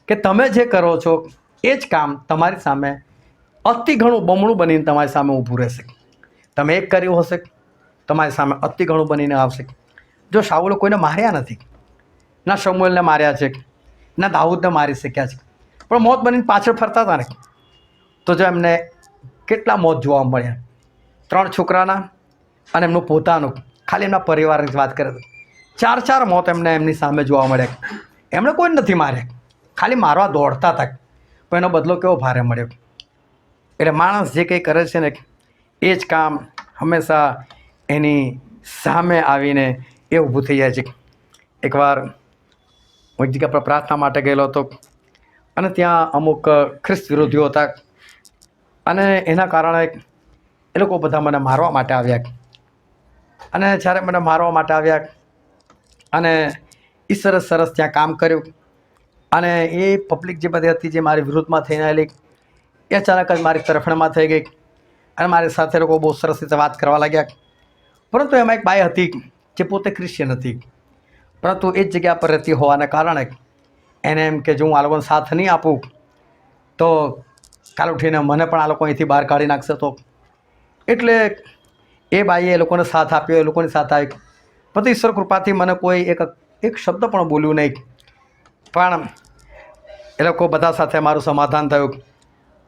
કે તમે જે કરો છો એ જ કામ તમારી સામે અતિ ઘણું બમણું બનીને તમારી સામે ઊભું રહેશે. તમે એક કર્યું હશે, તમારી સામે અતિ ઘણું બનીને આવશે. જો શાઉલે કોઈને માર્યા નથી, ના શમૂએલને માર્યા છે, ના દાઉદને મારી શક્યા છે, પણ મોત બનીને પાછળ ફરતા હતા ને, તો જો એમને કેટલા મોત જોવા મળ્યા. 3 છોકરાના અને એમનું પોતાનું, ખાલી એમના પરિવારની જ વાત કરે તો 4 મોત એમની સામે જોવા મળ્યા. એમણે કોઈ નથી માર્યા, ખાલી મારવા દોડતા હતા, પણ એનો બદલો કેવો ભારે મળ્યો. એટલે માણસ જે કંઈ કરે છે ને એ જ કામ હંમેશા એની સામે આવીને એ ઊભું થઈ જાય છે. એકવાર હું એક જગ્યા પર પ્રાર્થના માટે ગયેલો હતો અને ત્યાં અમુક ખ્રિસ્ત વિરોધીઓ હતા અને એના કારણે એ લોકો બધા મને મારવા માટે આવ્યા. અને જ્યારે મને મારવા માટે આવ્યા અને એ સરસ ત્યાં કામ કર્યું અને એ પબ્લિક જે બધી હતી જે મારી વિરુદ્ધમાં થઈને આવેલી એ અચાનક જ મારી તરફેણમાં થઈ ગઈ અને મારી સાથે લોકો બહુ સરસ રીતે વાત કરવા લાગ્યા. પરંતુ એમાં એક બાઈ હતી જે પોતે ક્રિશ્ચિયન હતી, પરંતુ એ જ જગ્યા પર રહેતી હોવાને કારણે એને એમ કે જો હું આ લોકોને સાથ નહીં આપું તો કાલ ઉઠીને મને પણ આ લોકો અહીંથી બહાર કાઢી નાખશે. તો એટલે એ બાઈએ એ લોકોને સાથ આપ્યો, એ લોકોની સાથ આવી. પરંતુ ઈશ્વર કૃપાથી મને કોઈ એક શબ્દ પણ બોલ્યું નહીં, પણ એ લોકો બધા સાથે મારું સમાધાન થયું.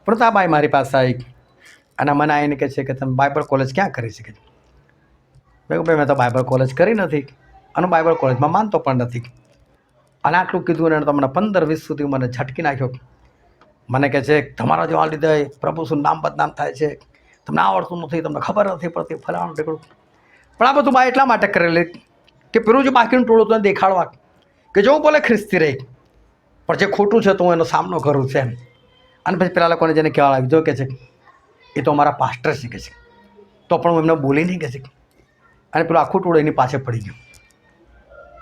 પરંતુ આ બાઈ મારી પાસે આવી અને મને આવીને કહે છે કે તમે બાઇબલ કોલેજ ક્યાં કરી છે? મેં કહ્યું ભાઈ મેં તો બાઇબલ કોલેજ કરી નથી અને બાઇબલ કોલેજમાં માનતો પણ નથી. અને આટલું કીધું અને તમને 15-20 સુધી મને ઝટકી નાખ્યો. મને કહે છે તમારા જેવા લીધે પ્રભુ શું નામ બદનામ થાય છે, તમને આવડતું નથી, તમને ખબર નથી પડતી, ફલાણું ઢેકણું. પણ આ બધું બા એટલા માટે કરેલી કે પેલું જે બાકીનું ટોળું તને દેખાડવા કે જો હું બોલે ખ્રિસ્તી રહી, પણ જે ખોટું છે તો હું એનો સામનો કરું છું એમ. અને પછી પેલા લોકોને જેને કહેવા લાગ્યું, જો કે છે એ તો અમારા પાસ્ટર શીખે છે, તો પણ હું એમને બોલી નહીં કે છે. અને પેલું આખું ટોળું એની પાછળ પડી ગયું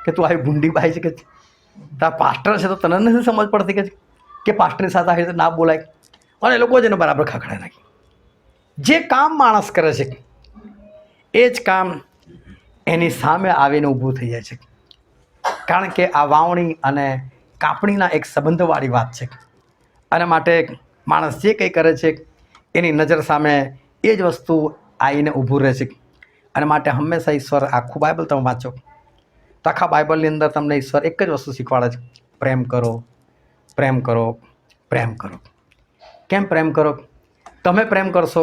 કે તું આવી ભૂંડી બાઈ છે કે તારા પાસ્ટર છે તો તને નથી સમજ પડતી કે પાસ્ટરની સાથે આવી રીતે ના બોલાય. અને એ લોકો જ એને બરાબર ખખડાઈ નાખી. જે કામ માણસ કરે છે એ જ કામ એની સામે આવીને ઊભું થઈ જાય છે. કારણ કે આ વાવણી અને કાપણીના એક સંબંધવાળી વાત છે. અને માટે માણસ જે કંઈ કરે છે એની નજર સામે એ જ વસ્તુ આવીને ઊભું રહે છે. અને માટે હંમેશા ઈશ્વર, આખું બાઇબલ તમે વાંચો તો આખા બાઇબલની અંદર તમને ઈશ્વર એક જ વસ્તુ શીખવાડે છે, પ્રેમ કરો, પ્રેમ કરો, પ્રેમ કરો. કેમ પ્રેમ કરો? તમે પ્રેમ કરશો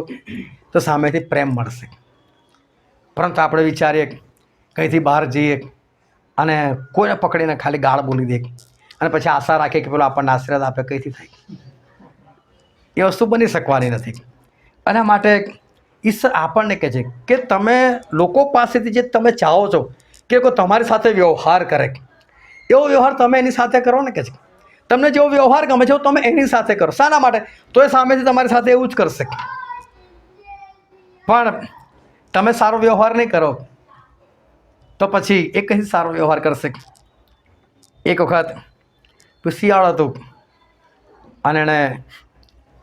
તો સામેથી પ્રેમ મળશે. પરંતુ આપણે વિચારીએ કંઈથી બહાર જઈએ અને કોઈને પકડીને ખાલી ગાળ બોલી દે અને પછી આશા રાખીએ કે પેલો આપણને આશીર્વાદ આપે, કંઈથી થાય? એ વસ્તુ બની શકવાની નથી. અને માટે ઈશ્વર આપણને કહે છે કે તમે લોકો પાસેથી જે તમે ચાહો છો કે કોઈ તમારી સાથે વ્યવહાર કરે, એવો વ્યવહાર તમે એની સાથે કરો ને. કે છે તમને જેવો વ્યવહાર ગમે છે તમે એની સાથે કરો. શાના માટે? તો એ સામેથી તમારી સાથે એવું જ કરશે. પણ તમે સારો વ્યવહાર નહીં કરો તો પછી એ કઈ સારો વ્યવહાર કરશે. એક વખત શિયાળ હતું અને એણે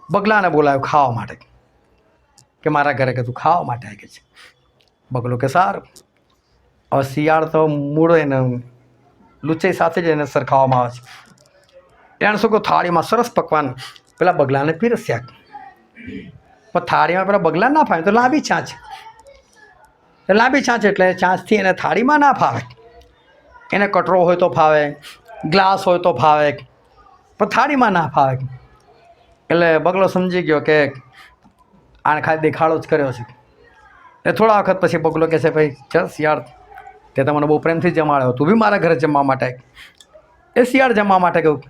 બગલાને બોલાવ્યો ખાવા માટે કે મારા ઘરે કે તું ખાવા માટે આવી છે. બગલો કે સારું. હવે શિયાળ તો મૂળો એને લૂચાઈ સાથે જ એને સરખાવવામાં આવે છે. એણે શું કહ્યું, થાળીમાં સરસ પકવાન પેલા બગલાને પીરસ્યા. પણ થાળીમાં પેલા બગલા ના ફાવે તો લાંબી છાંચ. લાંબી છાંચ એટલે છાંચથી એને થાળીમાં ના ફાવે. એને કટરો હોય તો ફાવે, ગ્લાસ હોય તો ફાવે, પણ થાળીમાં ના ફાવે. એટલે બગલો સમજી ગયો કે આણે ખાલી દેખાડો જ કર્યો છે. એટલે થોડા વખત પછી બગલો કહે છે ભાઈ ચાલ શિયાળ, તે તો મને બહુ પ્રેમથી જમાડ્યો, તું બી મારા ઘરે જમવા માટે. એ શિયાળ જમવા માટે ગયું.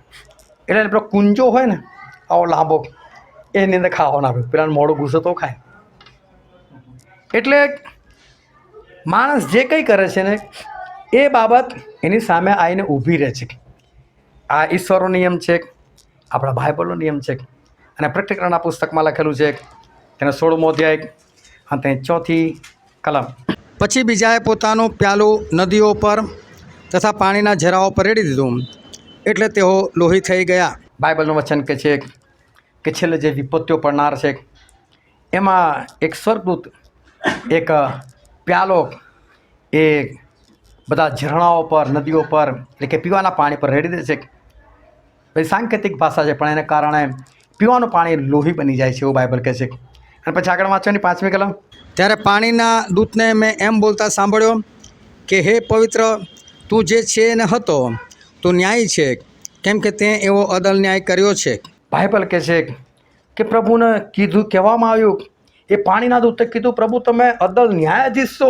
એટલે પેલો કુંજો હોય ને આવો લાંબો, એની અંદર ખાવાનું આપ્યું. પેલાને મોડું ઘૂસે તો ખાય. એટલે માણસ જે કંઈ કરે છે ને એ બાબત એની સામે આવીને ઊભી રહે છે. આ ઈશ્વરનો નિયમ છે, આપણા બાઇબલનો નિયમ છે. અને પ્રકટીકરણના પુસ્તકમાં લખેલું છે તેનો 16મો અધ્યાય અને તે 4થી કલમ.
પછી બીજાએ પોતાનું પ્યાલું નદીઓ પર તથા પાણીના ઝરાઓ પર રેડી દીધું, એટલે તેઓ લોહી થઈ ગયા.
બાઇબલનું વચન કહે છે કે છેલ્લે જે વિપત્તિઓ પડનાર છે એમાં એક સ્વર્ગદૂત એક પ્યાલો એ બધા ઝરણાઓ પર, નદીઓ પર, એટલે કે પીવાના પાણી પર રેડી દે છે. પછી સાંકેતિક ભાષા છે, પણ એને કારણે પીવાનું પાણી લોહી બની જાય છે એવું બાઇબલ કહે છે. અને પછી આગળ વાંચવાની 5મી કલમ.
ત્યારે પાણીના દૂતને મેં એમ બોલતા સાંભળ્યો કે હે પવિત્ર, તું જે છે ને હતો, તું ન્યાયી છે, કેમ કે તે એવો અદલ ન્યાય કર્યો છે.
બાઇબલ કહે છે કે પ્રભુને કહેવામાં આવ્યું, એ પાણીના દૂતે કીધું, પ્રભુ તમે અદલ ન્યાયાધીશ છો.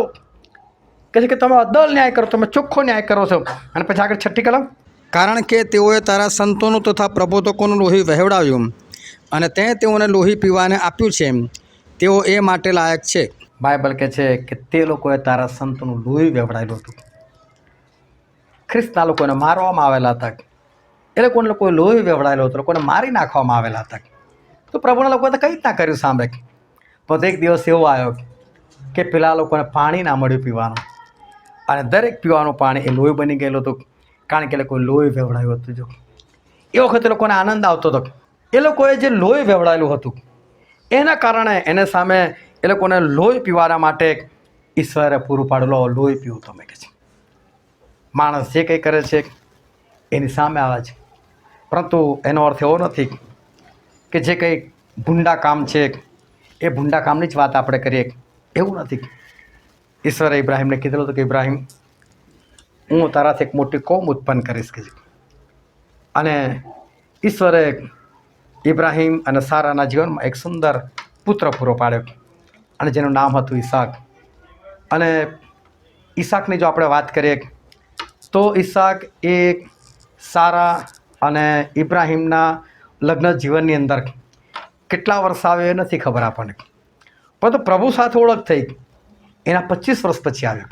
કહે છે કે તમે અદલ ન્યાય કરો, તમે ચોખ્ખો ન્યાય કરો છો. અને પછી આગળ 6ઠ્ઠી કલમ.
કારણ કે તેઓએ તારા સંતોનું તથા પ્રબોધકોનું લોહી વહેવડાવ્યું, અને તે તેઓને લોહી પીવાને આપ્યું છે, તેઓ એ માટે લાયક છે.
બાઇબલ કહે છે કે તે લોકોએ તારા સંતોનું લોહી વહેવડાવેલું હતું. ખ્રિસ્તના લોકોને મારવામાં આવેલા હતા, એ લોકોએ લોહી વહેવડાવેલું હતું, લોકોને મારી નાખવામાં આવેલા હતા. તો પ્રભુના લોકોએ તો કઈ રીતના કર્યું સાંભળે. પણ એક દિવસ એવો આવ્યો કે પેલા લોકોને પાણી ના મળ્યું પીવાનું, અને દરેક પીવાનું પાણી એ લોહી બની ગયેલું હતું, કારણ કે એ લોકોએ લોહી વહેવડાવ્યું હતું. જો એ વખતે લોકોને આનંદ આવતો હતો. એ લોકોએ જે લોહી વહેવડાવેલું હતું એના કારણે એને સામે એ લોકોને લોહી પીવાના માટે ઈશ્વરે પૂરું પાડેલું લોહી પીવું. તમે કહે છે માણસ જે કંઈ કરે છે એની સામે આવે છે, પરંતુ એનો અર્થ એવો નથી કે જે કંઈ ભૂંડા કામ છે એ ભૂંડા કામની જ વાત આપણે કરીએ, એવું નથી. ઈશ્વરે ઇબ્રાહિમને કીધેલું હતું કે ઇબ્રાહિમ, હું તારાથી એક મોટી કોમ ઉત્પન્ન કરીશ. કે અને ઈશ્વરે ઇબ્રાહિમ અને સારાના જીવનમાં એક સુંદર પુત્ર પૂરો પાડ્યો, અને જેનું નામ હતું ઈસાક. અને ઈસાકની જો આપણે વાત કરીએ તો ઈસાક એ સારા અને ઇબ્રાહિમના લગ્ન જીવનની અંદર કેટલા વર્ષ આવે એ નથી ખબર આપણને, પરંતુ પ્રભુ સાથે ઓળખ થઈ એના 25 વર્ષ પછી આવ્યો.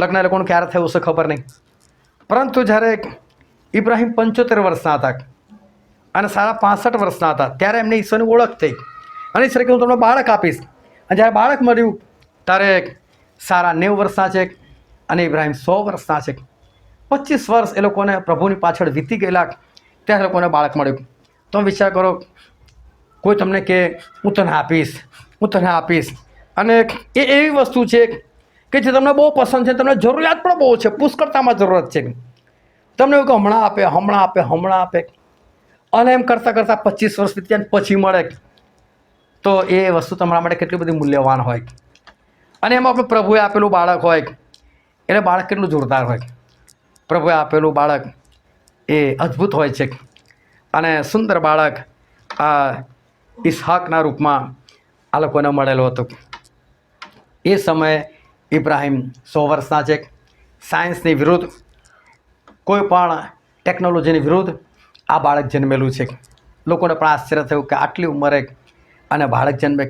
લગ્ન એ લોકોનું ક્યારે થયું હશે ખબર નહીં, પરંતુ જ્યારે ઇબ્રાહિમ 75 વર્ષના હતા અને સારા 65 વર્ષના હતા ત્યારે એમને ઈશ્વરની ઓળખ થઈ, અને ઈશ્વરે કહ્યું તમને બાળક આપીશ. અને જ્યારે બાળક મળ્યું ત્યારે સારા 90 વર્ષના છે અને ઇબ્રાહિમ 100 વર્ષના છે. 25 વર્ષ એ લોકોને પ્રભુની પાછળ વીતી ગયેલા, ત્યારે લોકોને બાળક મળ્યું. તમે વિચાર કરો, કોઈ તમને કહે હું તને આપીશ, હું તને આપીશ, અને એ એવી વસ્તુ છે કે જે તમને બહુ પસંદ છે, તમને જરૂરિયાત પણ બહુ છે, પુષ્કળતામાં જરૂરત છે. તમને એવું કે હમણાં આપે, હમણાં આપે, હમણાં આપે, અને એમ કરતાં 25 વર્ષ વીતી જાય પછી મળે, તો એ વસ્તુ તમારા માટે કેટલી બધી મૂલ્યવાન હોય. અને એમાં આપણે પ્રભુએ આપેલું બાળક હોય એટલે બાળક કેટલું જોરદાર હોય. પ્રભુએ આપેલું બાળક એ અદ્ભુત હોય છે. અને સુંદર બાળક આ ઈસહાકના રૂપમાં આ લોકોને મળેલો હતો. એ સમયે ઇબ્રાહિમ 100 વર્ષના છે. સાયન્સની વિરુદ્ધ, કોઈ પણ ટેકનોલોજીની વિરુદ્ધ આ બાળક જન્મેલું છે. લોકોને પણ આશ્ચર્ય થયું કે આટલી ઉંમરે અને બાળક જન્મે.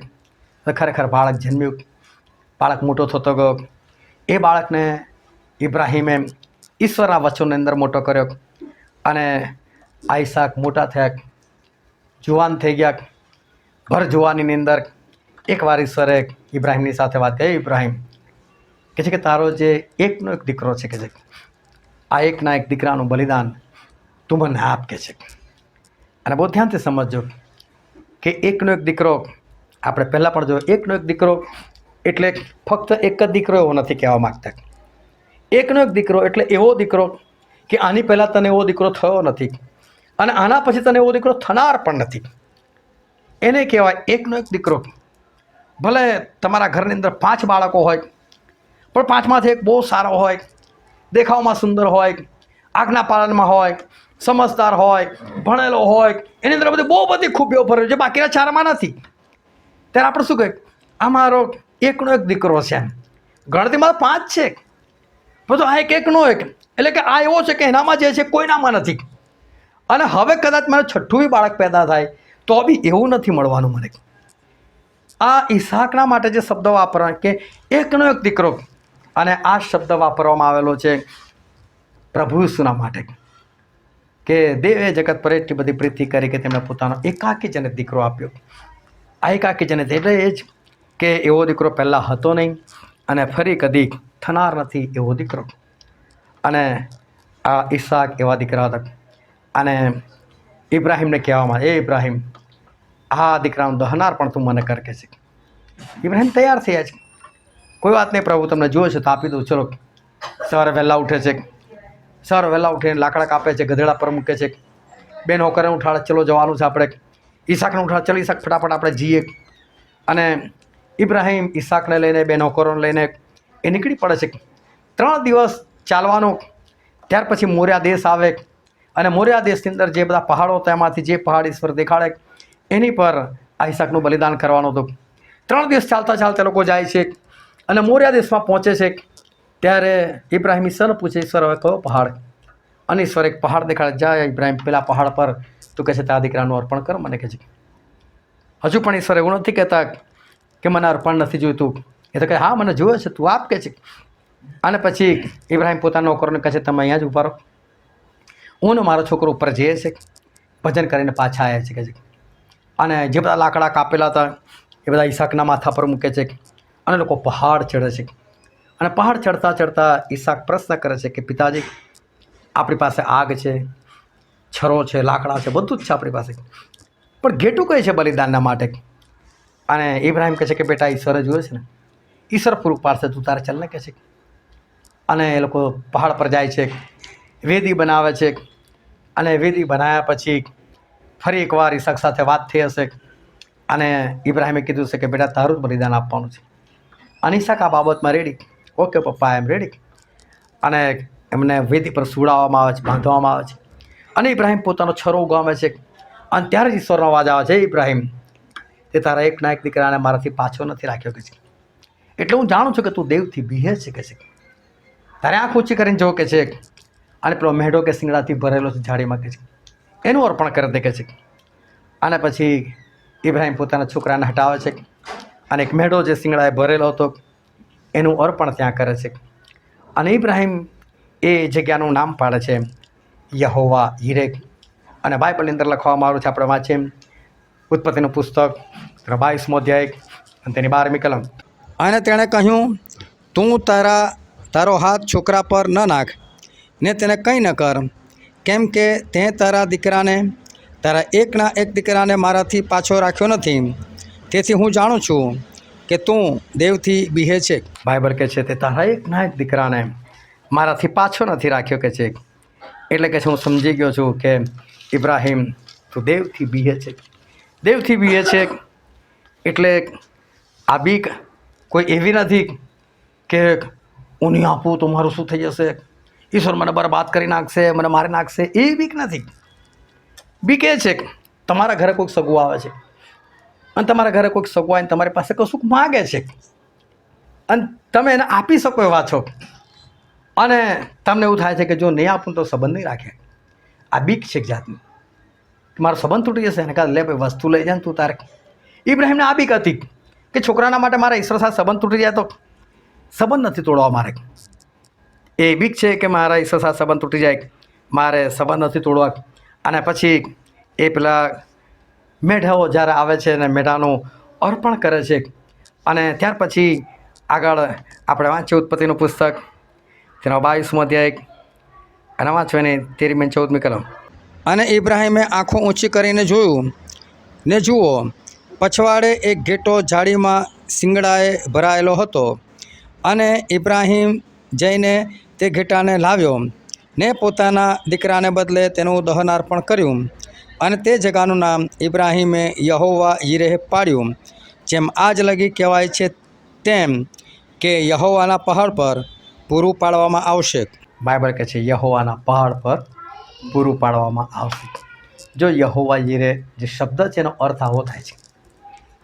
ખરેખર બાળક જન્મ્યું, બાળક મોટો થતો ગયો. એ બાળકને ઇબ્રાહિમે ઈશ્વરના વચનની અંદર મોટો કર્યો, અને આ ઈસાક મોટા થયા, જુવાન થઈ ગયા. ભર જુવાનીની અંદર એકવાર ઈશ્વરે ઇબ્રાહિમની સાથે વાત કરી. ઇબ્રાહિમ કહે છે કે તારો જે એકનો એક દીકરો છે, કે છે આ એકના એક દીકરાનું બલિદાન તું મને આપ, કે છે. અને બહુ ધ્યાનથી સમજજો કે એકનો એક દીકરો, આપણે પહેલાં પણ જોયો, એકનો એક દીકરો એટલે ફક્ત એક જ દીકરો એવો નથી કહેવા માગતા. એકનો એક દીકરો એટલે એવો દીકરો કે આની પહેલાં તને એવો દીકરો થયો નથી, અને આના પછી તને એવો દીકરો થનાર પણ નથી. એને કહેવાય એકનો એક દીકરો. ભલે તમારા ઘરની અંદર 5 બાળકો હોય, પણ 5માંથી એક બહુ સારો હોય, દેખાવમાં સુંદર હોય, આજ્ઞા પાલનમાં હોય, સમજદાર હોય, ભણેલો હોય, એની અંદર બધી બહુ બધી ખૂબીઓ ભરેલી છે, બાકીના 4માં નથી. ત્યારે આપણે શું કહીએ, આ મારો એકનો એક દીકરો છે. ગણતરીમાં 5 છે, બધું આ એકનો એક, એટલે કે આ એવો છે કે એનામાં જે છે કોઈનામાં નથી. અને હવે કદાચ મને 6ઠું બાળક પેદા થાય તો બી એવું નથી મળવાનું મને. આ ઈસાકના માટે જે શબ્દ વાપરવા કે એકનો એક દીકરો, અને આ શબ્દ વાપરવામાં આવેલો છે પ્રભુ ઈસુના માટે, કે દેવે જગત પર એટલી બધી પ્રીતિ કરી કે તેમણે પોતાનો એકાકી જનિત દીકરો આપ્યો. આ એકાકી જનિત એટલે એ જ કે એવો દીકરો પહેલાં હતો નહીં અને ફરી કદી થનાર નથી એવો દીકરો. અને આ ઈસાક એવા દીકરા હતા. અને ઇબ્રાહીમને કહેવામાં, એ ઇબ્રાહીમ, આ દીકરાનું દહનાર પણ તું મને કર કે છે. ઇબ્રાહીમ તૈયાર થયા છે. કોઈ વાત નહીં પ્રભુ, તમને જોઈએ છે તો આપી દઉં. ચલો, સવારે વહેલા ઉઠે છે. સવારે વહેલા ઉઠીને લાકડા કાપે છે, ગધેડા પર મૂકે છે. બે નોકરને ઉઠાડે, ચલો જવાનું છે આપણે. ઈસાકને ઉઠાડે, ચલો ઈસાક ફટાફટ આપણે જઈએ. અને ઇબ્રાહીમ ઈસાકને લઈને, બે નોકરોને લઈને એ નીકળી પડે છે. 3 દિવસ ચાલવાનું. ત્યાર પછી મોર્યા દેશ આવે. અને મોર્યા દેશની અંદર જે બધા પહાડો હતા એમાંથી જે પહાડ ઈશ્વર દેખાડે એની પર આ ઈસાકનું બલિદાન કરવાનું હતું. 3 દિવસ ચાલતા ચાલતા લોકો જાય છે અને મોર્યા દેશમાં પહોંચે છે. ત્યારે ઇબ્રાહીમ ઈશ્વરને પૂછે, ઈશ્વર હવે કયો પહાડ? અને ઈશ્વર એક પહાડ દેખાડે. જાય ઇબ્રાહીમ, પેલા પહાડ પર તું કહે છે તે આ દીકરાનું અર્પણ કર મને, કહે છે. હજુ પણ ઈશ્વર એવું નથી કહેતા કે મને અર્પણ નથી જોઈતું. એ તો કહે હા મને જોવે છે, તું આપ, કહે છે. અને પછી ઇબ્રાહીમ પોતાના નોકરોને કહે છે તમે અહીંયા જ ઊભા રહો, હું ને મારો છોકરો ઉપર જઈએ છે, ભજન કરીને પાછા આવ્યા છે, કહે છે. અને જે બધા લાકડા કાપેલા હતા એ બધા ઈસાકના માથા પર મૂકે છે અને લોકો પહાડ ચડે છે. અને પહાડ ચડતા ચડતા ઈસાક પ્રશ્ન કરે છે કે પિતાજી, આપણી પાસે આગ છે, છરો છે, લાકડા છે, બધું જ છે આપણી પાસે, પણ ઘેટું કઈ છે બલિદાનના માટે? અને ઇબ્રાહીમ કહે છે કે બેટા ઈશ્વરે જોવે છે ને, ઈશ્વર પૂરું પાડશે, તું તારે ચાલ ને, કહે છે. અને એ લોકો પહાડ પર જાય છે, વેદી બનાવે છે. અને વેદી બનાવ્યા પછી ફરી એકવાર ઈસાક સાથે વાત થઈ હશે અને ઇબ્રાહીમે કીધું છે કે બેટા તારું જ બલિદાન આપવાનું છે. અને ઈસાક આ બાબતમાં રેડી, ઓકે પપ્પા આઈ એમ રેડી. અને એમને વેદી પર સુડાવવામાં આવે છે, બાંધવામાં આવે છે. અને ઇબ્રાહીમ પોતાનો છરો ઉગામે છે. અને ત્યારે જ ઈશ્વરનો અવાજ આવે છે, ઇબ્રાહીમ, તે તારા એકના એક દીકરાને મારાથી પાછો નથી રાખ્યો, કે છે. એટલે હું જાણું છું કે તું દેવથી બીહે છે, કે છે. તારે આંખ ઊંચી કરીને જો, કે છે. અને પેલો મેઢો કે શિંગડાથી ભરેલો છે ઝાડીમાં, કે છે, એનું અર્પણ કરી દે, કે છે. અને પછી ઇબ્રાહીમ પોતાના છોકરાને હટાવે છે અને એક મેઢો જે શિંગડાએ ભરેલો હતો એનું અર્પણ ત્યાં કરે છે. અને ઇબ્રાહીમ એ જગ્યાનું નામ પાડે છે યહોવા યીરે. અને બાઇબલની અંદર લખવામાં આવ્યું છે, આપણે વાંચીએ ઉત્પત્તિનું પુસ્તક 22મો અધ્યાય અને તેની 12મી કલમ.
અને તેણે કહ્યું, તું તારો હાથ છોકરા પર ન નાખ ને તેને કંઈ ન કર, કેમ કે તે તારા એકના એક દીકરાને મારાથી પાછો રાખ્યો નથી. તેથી હું જાણું છું કે તું દેવથી બીહે છે.
બાઇબલ કહે છે તે તારા એકના એક દીકરાને મારાથી પાછો નથી રાખ્યો, કે છે. એટલે કે છે હું સમજી ગયો છું કે ઇબ્રાહીમ તું દેવથી બીહે છે. દેવથી બીહે છે એટલે આ બીક કોઈ એવી નથી કે હું નહીં આપું તો મારું શું થઈ જશે, ઈશ્વર મને બરબાદ કરી નાખશે, મને મારી નાખશે, એ બીક નથી. બીક એ છે કે તમારા ઘરે કોઈક સગું આવે છે અને તમારા ઘરે કોઈક સગું આવીને તમારી પાસે કશુંક માગે છે અને તમે એને આપી શકો એવા છો અને તમને એવું થાય છે કે જો નહીં આપું તો સંબંધ નહીં રાખે. આ બીક છે એક જાતની, મારો સંબંધ તૂટી જશે. એને કાં લે ભાઈ વસ્તુ લઈ જાય ને તું તારે. ઇબ્રાહીમને આ બીક હતી કે છોકરાના માટે મારા ઈશ્વર સાથે સંબંધ તૂટી જાય તો સંબંધ નથી તોડવા મારે. એ બીક છે કે મારા ઈશ્વર સાથે સંબંધ તૂટી જાય, મારે સંબંધ નથી તોડવા. અને પછી એ પેલા મેઢાઓ જ્યારે આવે છે અને મેઢાનું અર્પણ કરે છે. અને ત્યાર પછી આગળ આપણે વાંચીએ ઉત્પત્તિનું પુસ્તક તેનો 22મો અધ્યાય અને વાંચો એની 13મી અને 14મી કલમ.
અને ઇબ્રાહીમે આંખો ઊંચી કરીને જોયું ને જુઓ, પછવાડે એક ઘેટો ઝાડીમાં શિંગડાએ ભરાયેલો હતો. અને ઇબ્રાહીમ જઈને તે ઘેટાને લાવ્યો ને પોતાના દીકરાને બદલે તેનું દહનાર્પણ કર્યું. અને તે જગાનું નામ ઇબ્રાહીમે યહોવા યીરે પાડ્યું, જેમ આજ લગી કહેવાય છે તેમ કે યહોવાના પહાડ પર પૂરું પાડવામાં આવશે.
બાઇબલ કહે છે યહોવાના પહાડ પર પૂરું પાડવામાં આવશે. જો યહોવા યીરે જે શબ્દ છે એનો અર્થ આવો થાય છે,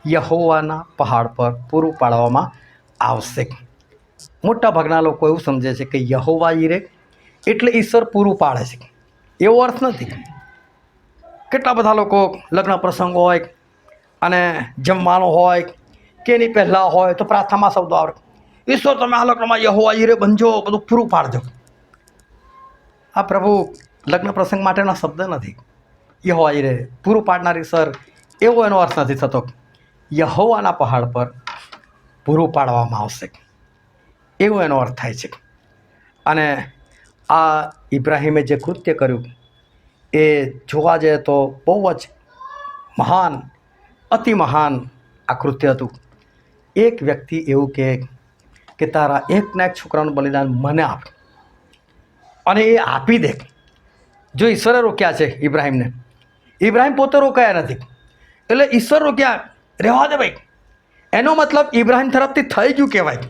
યહોવાના પહાડ પર પૂરું પાડવામાં આવશે. મોટા ભાગના લોકો એવું સમજે છે કે યહોવા યીરે એટલે ઈશ્વર પૂરું પાડે છે, એવો અર્થ નથી. કેટલા બધા લોકો લગ્ન પ્રસંગ હોય અને જમવાનો હોય કે એની પહેલાં હોય તો પ્રાર્થનામાં શબ્દો આવે, ઈશ્વર તમે આ લગ્નમાં યહોવા યીરે બનજો, બધું પૂરું પાડજો. આ પ્રભુ લગ્ન પ્રસંગ માટેના શબ્દ નથી. યહોવા યીરે પૂરું પાડનારી ઈશ્વર એવો એનો અર્થ નથી થતો. યહોવાના પહાડ પર પૂરું પાડવામાં આવશે, એવો એનો અર્થ થાય છે. અને આ ઇબ્રાહીમે જે કૃત્ય કર્યું એ જોવા જઈએ તો બહુ જ મહાન, અતિ મહાન આ કૃત્ય હતું. એક વ્યક્તિ એવું કહે કે તારા એકના એક છોકરાનું બલિદાન મને આપ, અને એ આપી દે. જો ઈશ્વરે રોક્યા છે ઇબ્રાહિમને, ઇબ્રાહિમ પોતે રોકાયા નથી, એટલે ઈશ્વર રોક્યા, રહેવા દે ભાઈ. એનો મતલબ ઇબ્રાહિમ તરફથી થઈ ગયું કહેવાય.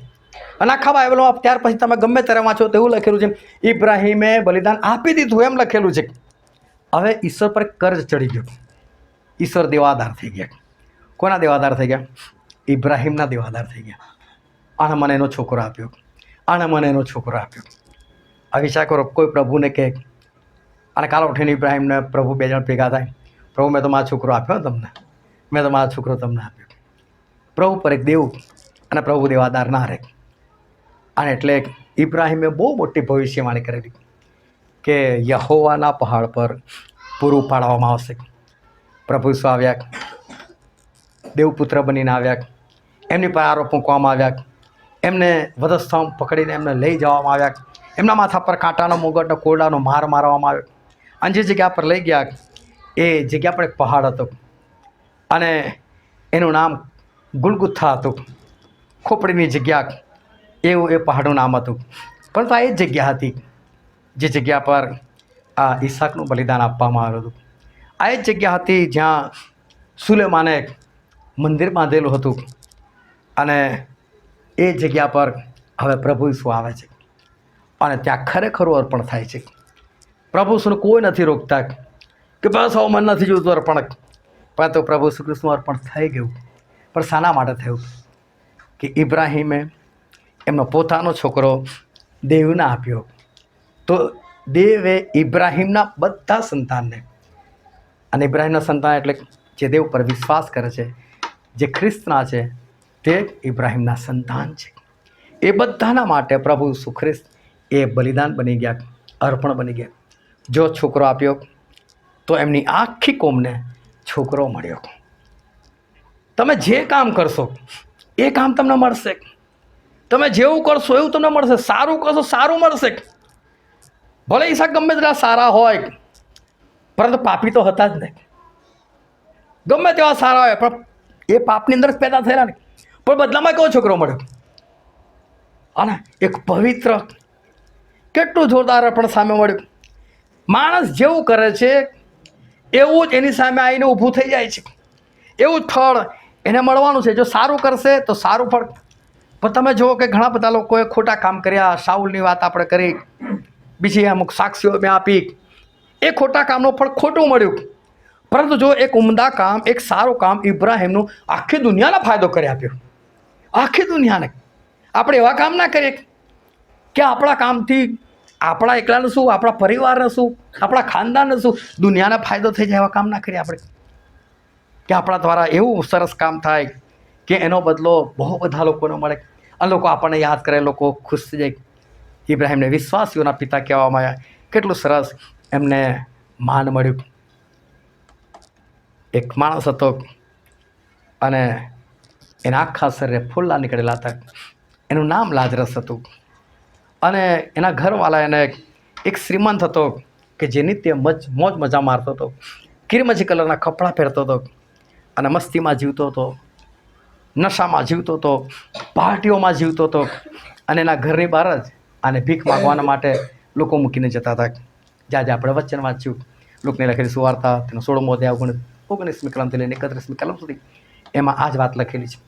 અને આખા બાઇબલમાં ત્યાર પછી તમે ગમે ત્યારે વાંચો તો એવું લખેલું છે, ઇબ્રાહિમે બલિદાન આપી દીધું એમ લખેલું છે. હવે ઈશ્વર પર કર્જ ચડી ગયો, ઈશ્વર દેવાદાર થઈ ગયા. કોના દેવાદાર થઈ ગયા? ઇબ્રાહિમના દેવાદાર થઈ ગયા. આણે મને એનો છોકરો આપ્યો, આણે મને એનો છોકરો આપ્યો. આ વિચાર કરો, કોઈ પ્રભુને કહે, અને કાલ ઉઠીને ઇબ્રાહિમને પ્રભુ બે જણ ભેગા થાય, પ્રભુ મેં તો મારો છોકરો આપ્યો તમને, મેં તો મારો છોકરો તમને આપ્યો. પ્રભુ પર એક દેવું, અને પ્રભુ દેવાદાર ના રહે. અને એટલે ઇબ્રાહિમે બહુ મોટી ભવિષ્યવાણી કરેલી કે યહોવાના પહાડ પર પૂરું પાડવામાં આવશે. પ્રભુ ઈસુ આવ્યા, દેવપુત્ર બનીને આવ્યા, એમની પર આરોપ મૂકવામાં આવ્યા, એમને વધસ્તંભ પકડીને એમને લઈ જવામાં આવ્યા, એમના માથા પર કાંટાનો મુગટનો કોરડાનો માર મારવામાં આવ્યો. અને જે જગ્યા પર લઈ ગયા એ જગ્યા પર એક પહાડ હતો, અને એનું નામ ગુલગુથા હતું, ખોપડીની જગ્યા, એવું એ પહાડનું નામ હતું. પરંતુ આ એ જ જગ્યા હતી જે જગ્યા પર આ ઈસાકનું બલિદાન આપવામાં આવ્યું હતું. આ એ જ જગ્યા હતી જ્યાં સુલેમાને મંદિર બાંધેલું હતું. અને એ જગ્યા પર હવે પ્રભુ ઈસુ આવે છે, અને ત્યાં ખરેખરું અર્પણ થાય છે. પ્રભુ ઈસુને કોઈ નથી રોકતા કે બસ હવે મને નથી જોઈતું અર્પણ, પરંતુ પ્રભુ ઈસુ ખ્રિસ્તનું અર્પણ થઈ ગયું. પણ શાના માટે થયું? કે ઇબ્રાહિમે એમનો પોતાનો છોકરો દેવને આપ્યો, તો દેવે ઇબ્રાહિમના બધા સંતાનને, અને ઇબ્રાહિમના સંતાન એટલે જે દેવ પર વિશ્વાસ કરે છે, જે ખ્રિસ્તના છે, તે ઇબ્રાહિમના સંતાન છે. એ બધાના માટે પ્રભુ ઈસુ ખ્રિસ્ત એ બલિદાન બની ગયા, અર્પણ બની ગયા. જો છોકરો આપ્યો તો એમની આખી કોમને છોકરો મળ્યો. તમે જે કામ કરશો એ કામ તમને મળશે. તમે જેવું કરશો એવું તમને મળશે. સારું કરશો સારું મળશે. ભલે ઈસાક ગમે તેટલા સારા હોય, પરંતુ પાપી તો હતા જ નહીં. ગમે તેવા સારા હોય પણ એ પાપની અંદર જ પેદા થયેલા ને, પણ બદલામાં કયો છોકરો મળ્યો? અને એક પવિત્ર, કેટલું જોરદાર અર્પણ સામે મળ્યું. માણસ જેવું કરે છે એવું જ એની સામે આવીને ઊભું થઈ જાય છે. એવું જ ફળ એને મળવાનું છે. જો સારું કરશે તો સારું ફળ. પણ તમે જુઓ કે ઘણા બધા લોકોએ ખોટા કામ કર્યા. શાઉલની વાત આપણે કરી, બીજી અમુક સાક્ષીઓ મેં આપી, એ ખોટા કામનું ફળ ખોટું મળ્યું. પરંતુ જો એક ઉમદા કામ, એક સારું કામ ઇબ્રાહિમનું આખી દુનિયાને ફાયદો કરી આપ્યો. આખી દુનિયાને. આપણે એવા કામ ના કરીએ કે આપણા કામથી આપણા એકલાને શું, આપણા પરિવારને શું, આપણા ખાનદાનને શું, દુનિયાને ફાયદો થઈ જાય. એવા કામ ના કરીએ આપણે કે આપણા દ્વારા એવું સરસ કામ થાય કે એનો બદલો બહુ બધા લોકોને મળે, અને લોકો આપણને યાદ કરે, લોકો ખુશ થઈ જાય. ઇબ્રાહિમને વિશ્વાસીઓના પિતા કહેવામાં આવ્યા. કેટલું સરસ એમને માન મળ્યું. એક માણસ હતો, અને એના આખા શરીરે ફૂલ્લા નીકળેલા હતા. એનું નામ લાજરસ હતું. અને એના ઘરવાળા એને એક શ્રીમંત હતો કે જે નિત્ય મોજ મજા મારતો હતો, કિરમજી કલરના કપડાં પહેરતો હતો, અને મસ્તીમાં જીવતો હતો, નશામાં જીવતો હતો, પાર્ટીઓમાં જીવતો હતો. અને એના ઘરની બહાર જ આને ભીખ માગવાના માટે લોકો મૂકીને જતા હતા. જ્યાં જ્યાં આપણે વચન વાંચ્યું, લોકને લખેલી સુવાર્તા તેનો 16મો અધ્યાય 19મી કલમથી લઈને 31મી કલમ સુધી, એમાં આ જ વાત લખેલી છે.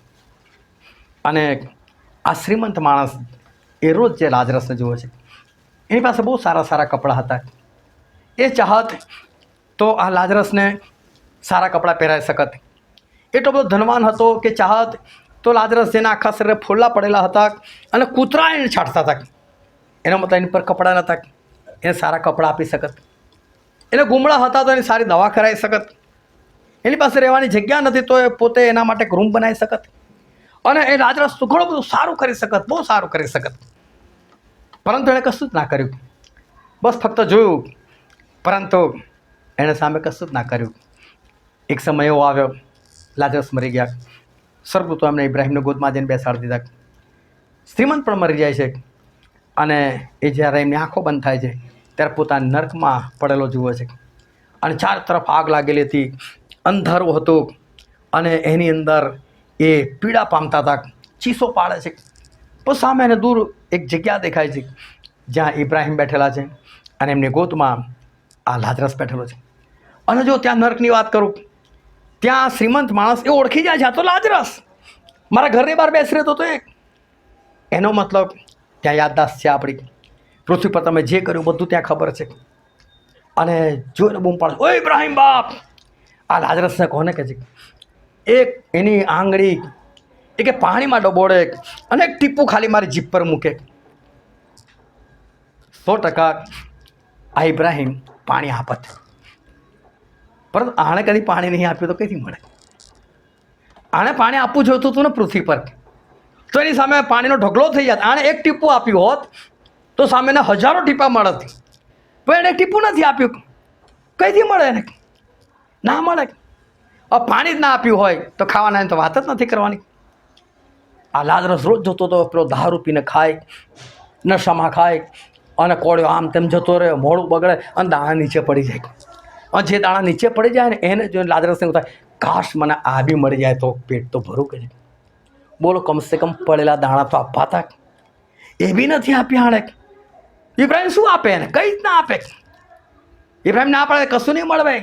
અને આ શ્રીમંત માણસ એ રોજ જે લાજરસને જુએ છે, એની પાસે બહુ સારા સારા કપડાં હતા. એ ચાહત તો આ લાજરસને સારા કપડાં પહેરાવી શકત. એટલો બધો ધનવાન હતો કે ચાહત તો લાજરસ જેના આખા શરીરે ફોલ્લા પડેલા હતા અને કૂતરા એને છાંટતા હતા, એનો મતલબ એની પર કપડાં નહોતા, એને સારા કપડાં આપી શકત. એને ગુમડા હતા તો એની સારી દવા કરાવી શકત. એની પાસે રહેવાની જગ્યા નથી તો એ પોતે એના માટે એક રૂમ બનાવી શકત. અને એ લાજરસ તો ઘણું બધું સારું કરી શકત, બહુ સારું કરી શકત. પરંતુ એણે કશું જ ના કર્યું. બસ ફક્ત જોયું, પરંતુ એણે સામે કશું જ ના કર્યું. એક સમય એવો આવ્યો, લાજરસ મરી ગયા. સ્વર્ગદૂતો એમને ઇબ્રાહિમને ગોદમાં જઈને બેસાડી દીધા. શ્રીમંત પણ મરી જાય છે, અને એ જ્યારે એમની આંખો બંધ થાય છે ત્યારે પોતાના નર્કમાં પડેલો જુએ છે. અને ચાર તરફ આગ લાગેલી હતી, અંધારું હતું અને એની અંદર એ પીડા પામતા હતા, ચીસો પાડે છે. પણ સામે એને દૂર એક જગ્યા દેખાય છે જ્યાં ઇબ્રાહિમ બેઠેલા છે અને એમની ગોદમાં આ લાજરસ બેઠેલો છે. અને જો ત્યાં નર્કની વાત કરું, ત્યાં શ્રીમંત માણસ એ ઓળખી જાય છે, આ તો લાજરસ મારા ઘરની બહાર બેસી રહેતો હતો. એનો મતલબ ત્યાં યાદદાસ્ત છે આપણી. પૃથ્વી પર તમે જે કર્યું બધું ત્યાં ખબર છે. અને જોઈને બૂમ પાડે, ઓ ઇબ્રાહિમ બાપ! આ લાજરસને કોને કહે છે? એક એની આંગળી એ કે પાણીમાં ડબોળે અને એક ટીપું ખાલી મારી જીભ પર મૂકે. 100% આ ઇબ્રાહિમ પાણી આપત, પરંતુ આણે કદી પાણી નહીં આપ્યું તો કઈથી મળે? આણે પાણી આપવું જોઈતું હતું ને પૃથ્વી પર, તો એની સામે પાણીનો ઢગલો થઈ જાત. આણે એક ટીપું આપ્યું હોત તો સામેને હજારો ટીપા મળત, પણ એણે ટીપું નથી આપ્યું. કઈથી મળે એને? ના મળે. હવે પાણી જ ના આપ્યું હોય તો ખાવાના તો વાત જ નથી કરવાની. આ લાજરસ રોજ જોતો હતો, પેલો દારૂ પીને ખાય, નશામાં ખાય અને કોળિયો આમ તેમ જતો રહે, મોડું બગડે અને દાણા નીચે પડી જાય. અને જે દાણા નીચે પડી જાય ને એને જોઈને લાજરસને એવું થાય, કાશ મને આ બી મળી જાય તો પેટ તો ભરું કે. બોલો, કમસે કમ પડેલા દાણા તો આપવા હતા, એ બી નથી આપ્યા આણે. ઇબ્રાહિમ શું આપે એને? કઈ જ ના આપે. ઇબ્રાહિમ ના પાડે કશું નહીં મળે.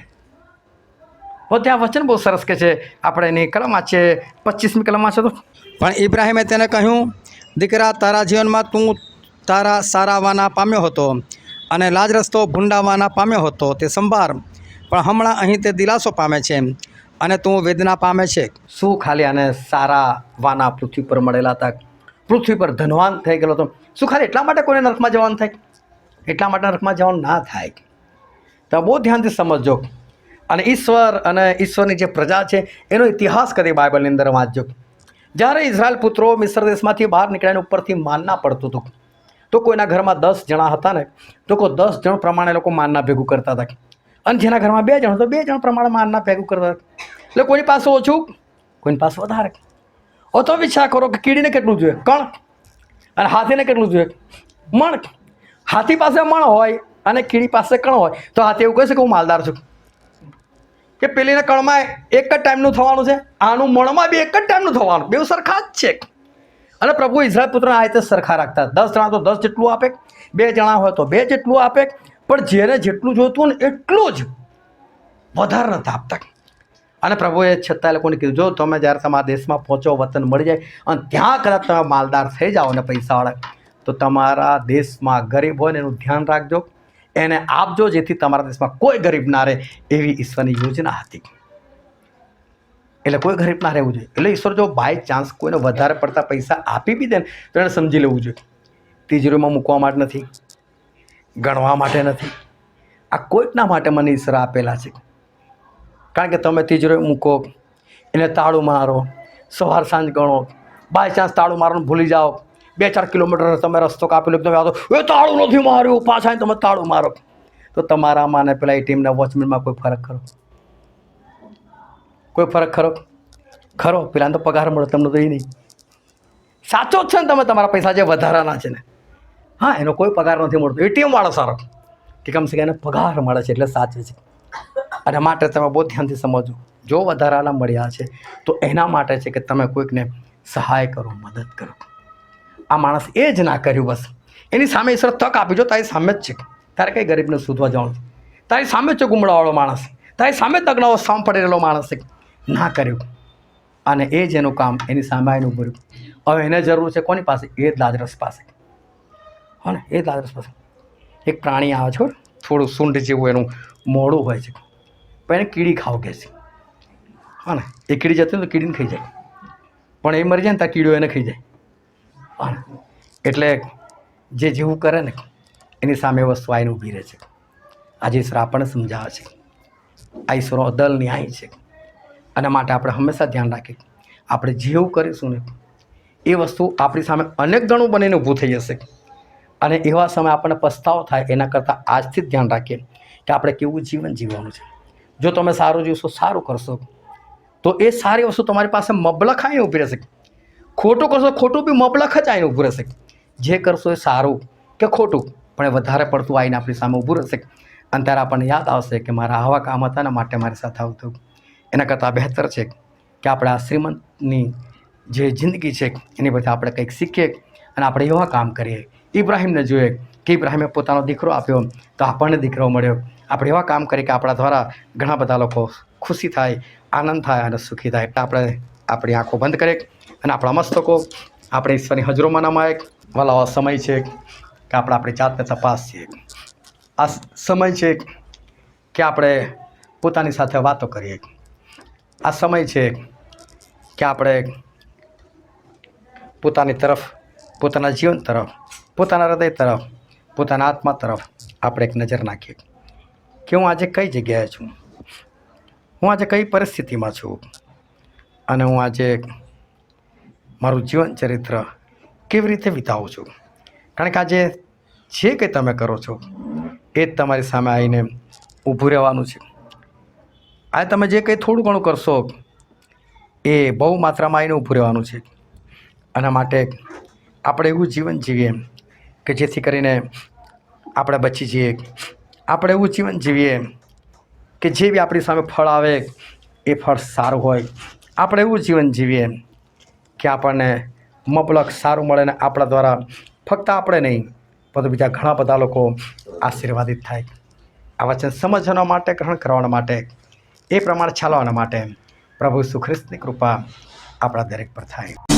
ત્યાં વચન બહુ સરસ કે છે, આપણે એની કલમ વાંચીએ, 25મી કલમ વાંચો તો.
પણ ઇબ્રાહિમે તેને કહ્યું, દીકરા, તારા જીવનમાં તું તારા સારાવાના પામ્યો હતો અને લાજરસ તો ભૂંડાવાના પામ્યો હતો. તે સંભાળ, પણ હમણાં અહીં તે દિલાસો પામે છે અને તું વેદના પામે છે.
શું ખાલી આને સારા વાના પૃથ્વી પર મળેલા હતા, પૃથ્વી પર ધનવાન થઈ ગયેલો હતો? શું ખાલી એટલા માટે કોઈને નરકમાં જવાનું થાય? એટલા માટે નરકમાં જવાનું ના થાય. તો બહુ ધ્યાનથી સમજજો. અને ઈશ્વર અને ઈશ્વરની જે પ્રજા છે એનો ઇતિહાસ કદી બાઇબલની અંદર વાંચજો. જ્યારે ઇઝરાયલ પુત્રો મિસ્ર દેશમાંથી બહાર નીકળ્યા ઉપરથી માનના પડતું હતું, તો કોઈના ઘરમાં 10 જણા હતા ને તો કોઈ 10 જણ પ્રમાણે લોકો માનના ભેગું કરતા હતા. અને જેના ઘરમાં 2 જણ તો 2 જણ પ્રમાણે માનના ભેગું કરતા હતા. એટલે કોઈની પાસે ઓછું, કોઈની પાસે વધારે. તો વિચાર કરો કે કીડીને કેટલું જોઈએ? કણ. અને હાથીને કેટલું જોઈએ? મણ. હાથી પાસે મણ હોય અને કીડી પાસે કણ હોય તો હાથી એવું કહે છે કે હું માલદાર છું, કે પેલીને કણમાં એક જ ટાઈમનું થવાનું છે, આનું મણમાં બી એક જ ટાઈમનું થવાનું, બેઉ સરખા જ છે. અને પ્રભુ ઇઝરાયલ પુત્રને આ રીતે સરખા રાખતા. 10 જણા તો 10 જેટલું આપે, 2 જણા હોય તો 2 જેટલું આપે, પણ જેને જેટલું જોઈતું ને એટલું જ, વધારે નથી આપતા. અને પ્રભુએ છતાં લોકોને કીધું, જો તમે જ્યારે તમારા દેશમાં પહોંચો, વતન મળી જાય અને ત્યાં કદાચ તમે માલદાર થઈ જાઓ ને પૈસાવાળા, તો તમારા દેશમાં ગરીબ હોય ને એનું ધ્યાન રાખજો, એને આપજો, જેથી તમારા દેશમાં કોઈ ગરીબ ના રહે. એવી ઈશ્વરની યોજના હતી. એટલે કોઈ ગરીબ ના રહેવું જોઈએ. એટલે ઈશ્વર જો બાય ચાન્સ કોઈને વધારે પડતા પૈસા આપી બી દે ને તો એને સમજી લેવું જોઈએ, તિજોરીમાં મૂકવા માટે નથી, ગણવા માટે નથી, આ કોઈકના માટે મને ઈશ્વર આપેલા છે. કારણ કે તમે તિજોરી મૂકો, એને તાળું મારો, સવાર સાંજ ગણો, બાય ચાન્સ તાળું મારવાનું ભૂલી જાઓ, 2-4 કિલોમીટર તમે રસ્તો કાપી લો, તમે આવો એ તાળું નથી માર્યું, પાછા તમે તાળું મારો, તો તમારામાં ને પેલા એ ટીમના વોચમેનમાં કોઈ ફરક ખરો? કોઈ ફરક ખરો? ખરો. પેલાને તો પગાર મળે, તમને તો એ નહીં. સાચો જ છે ને? તમે તમારા પૈસા જે વધારાના છે ને, હા, એનો કોઈ પગાર નથી મળતો. એટીએમ વાળો સારો કે કમસે કમ એને પગાર મળે છે એટલે સાચે છે. અને માટે તમે બહુ ધ્યાનથી સમજો, જો વધારાના મળ્યા છે તો એના માટે છે કે તમે કોઈકને સહાય કરો, મદદ કરો. આ માણસ એ જ ના કર્યું. બસ એની સામે ઈશ્વર તક આપી, જો તારી સામે જ છે, તારે કંઈ ગરીબને શોધવા જવાનું છે, તારી સામે જ છે ગુમડાવાળો માણસ, તારી સામે જ તકનો સામ પડી રહેલો માણસ છે, ના કર્યું. અને એ જ એનું કામ એની સામે આવીને ઉભું રહ્યું. હવે એને જરૂર છે કોની પાસે? એ જ લાજરસ પાસે. હો ને? એ જ લાજરસ પાસે. એક પ્રાણી આવે છે, થોડું સૂંઢ જેવું એનું મોઢું હોય છે, પણ એને કીડી ખાવ કહે છે. હા ને? એ કીડી જતી હોય તો કીડીને ખાઈ જાય, પણ એ મરી જાય ને ત્યાં કીડીઓ એને ખાઈ જાય. હા ને? એટલે જે જેવું કરે ને એની સામે વસ્તુ આવીને ઊભી રહે છે. આજે ઈશ્વર આપણને સમજાવે છે. આ ઈશ્વરો અદલ ન્યાય છે. અને માટે આપણે હંમેશા ધ્યાન રાખીએ, આપણે જેવું કરીશું ને એ વસ્તુ આપણી સામે અનેક ગણું બનીને ઊભું થઈ જશે. અને એવા સમયે આપણને પસ્તાવો થાય, એના કરતાં આજથી જ ધ્યાન રાખીએ કે આપણે કેવું જીવન જીવવાનું છે. જો તમે સારું જીવશો, સારું કરશો, તો એ સારી વસ્તુ તમારી પાસે મબલખ આવીને ઊભી રહેશે. ખોટું કરશો, ખોટું બી મબલખ જ આવીને ઊભું રહેશે. જે કરશો એ સારું કે ખોટું, પણ એ વધારે પડતું આવીને આપણી સામે ઊભું રહેશે. અને ત્યારે આપણને યાદ આવશે કે મારા આવા કામ હતા ને માટે મારી સાથે આવતું. એના કરતાં બહેતર છે કે આપણે આ શ્રીમંતની જે જિંદગી છે એની બધી આપણે કંઈક શીખીએ અને આપણે એવા કામ કરીએ. ઇબ્રાહિમને જોઈએ કે ઇબ્રાહિમે પોતાનો દીકરો આપ્યો તો આપણને દીકરો મળ્યો. આપણે એવા કામ કરીએ કે આપણા દ્વારા ઘણા બધા લોકો ખુશી થાય, આનંદ થાય અને સુખી થાય. એટલે આપણે આપણી આંખો બંધ કરીએ અને આપણા મસ્તકો આપણે ઈશ્વરની હજરોમાં નમાય. વાલાઓ, સમય છે કે આપણે આપણી જાતને તપાસીએ. આ સમય છે કે આપણે પોતાની સાથે વાતો કરીએ. આ સમય છે કે આપણે પોતાની તરફ, પોતાના જીવન તરફ, પોતાના હૃદય તરફ, પોતાના આત્મા તરફ આપણે એક નજર નાખીએ કે હું આજે કઈ જગ્યાએ છું, હું આજે કઈ પરિસ્થિતિમાં છું અને હું આજે મારું જીવન ચરિત્ર કેવી રીતે વિતાવું છું. કારણ કે આજે જે કંઈ તમે કરો છો એ જ તમારી સામે આવીને ઊભું રહેવાનું છે. આજે તમે જે કંઈ થોડું ઘણું કરશો એ બહુ માત્રામાં આવીને ઊભું રહેવાનું છે. આના માટે આપણે એવું જીવન જીવીએ કે જેથી કરીને આપણે બચી જઈએ. આપણે એવું જીવન જીવીએ કે જે બી આપણી સામે ફળ આવે એ ફળ સારું હોય. આપણે એવું જીવન જીવીએ કે આપણને મબલક સારું મળે ને આપણા દ્વારા ફક્ત આપણે નહીં પરંતુ બીજા ઘણા બધા લોકો આશીર્વાદિત થાય. આ વચન સમજવા માટે, ગ્રહણ કરવા માટે, એ પ્રમાણે ચાલવાના માટે પ્રભુ ઈસુ ખ્રિસ્તની કૃપા આપણા દરેક પર થાય.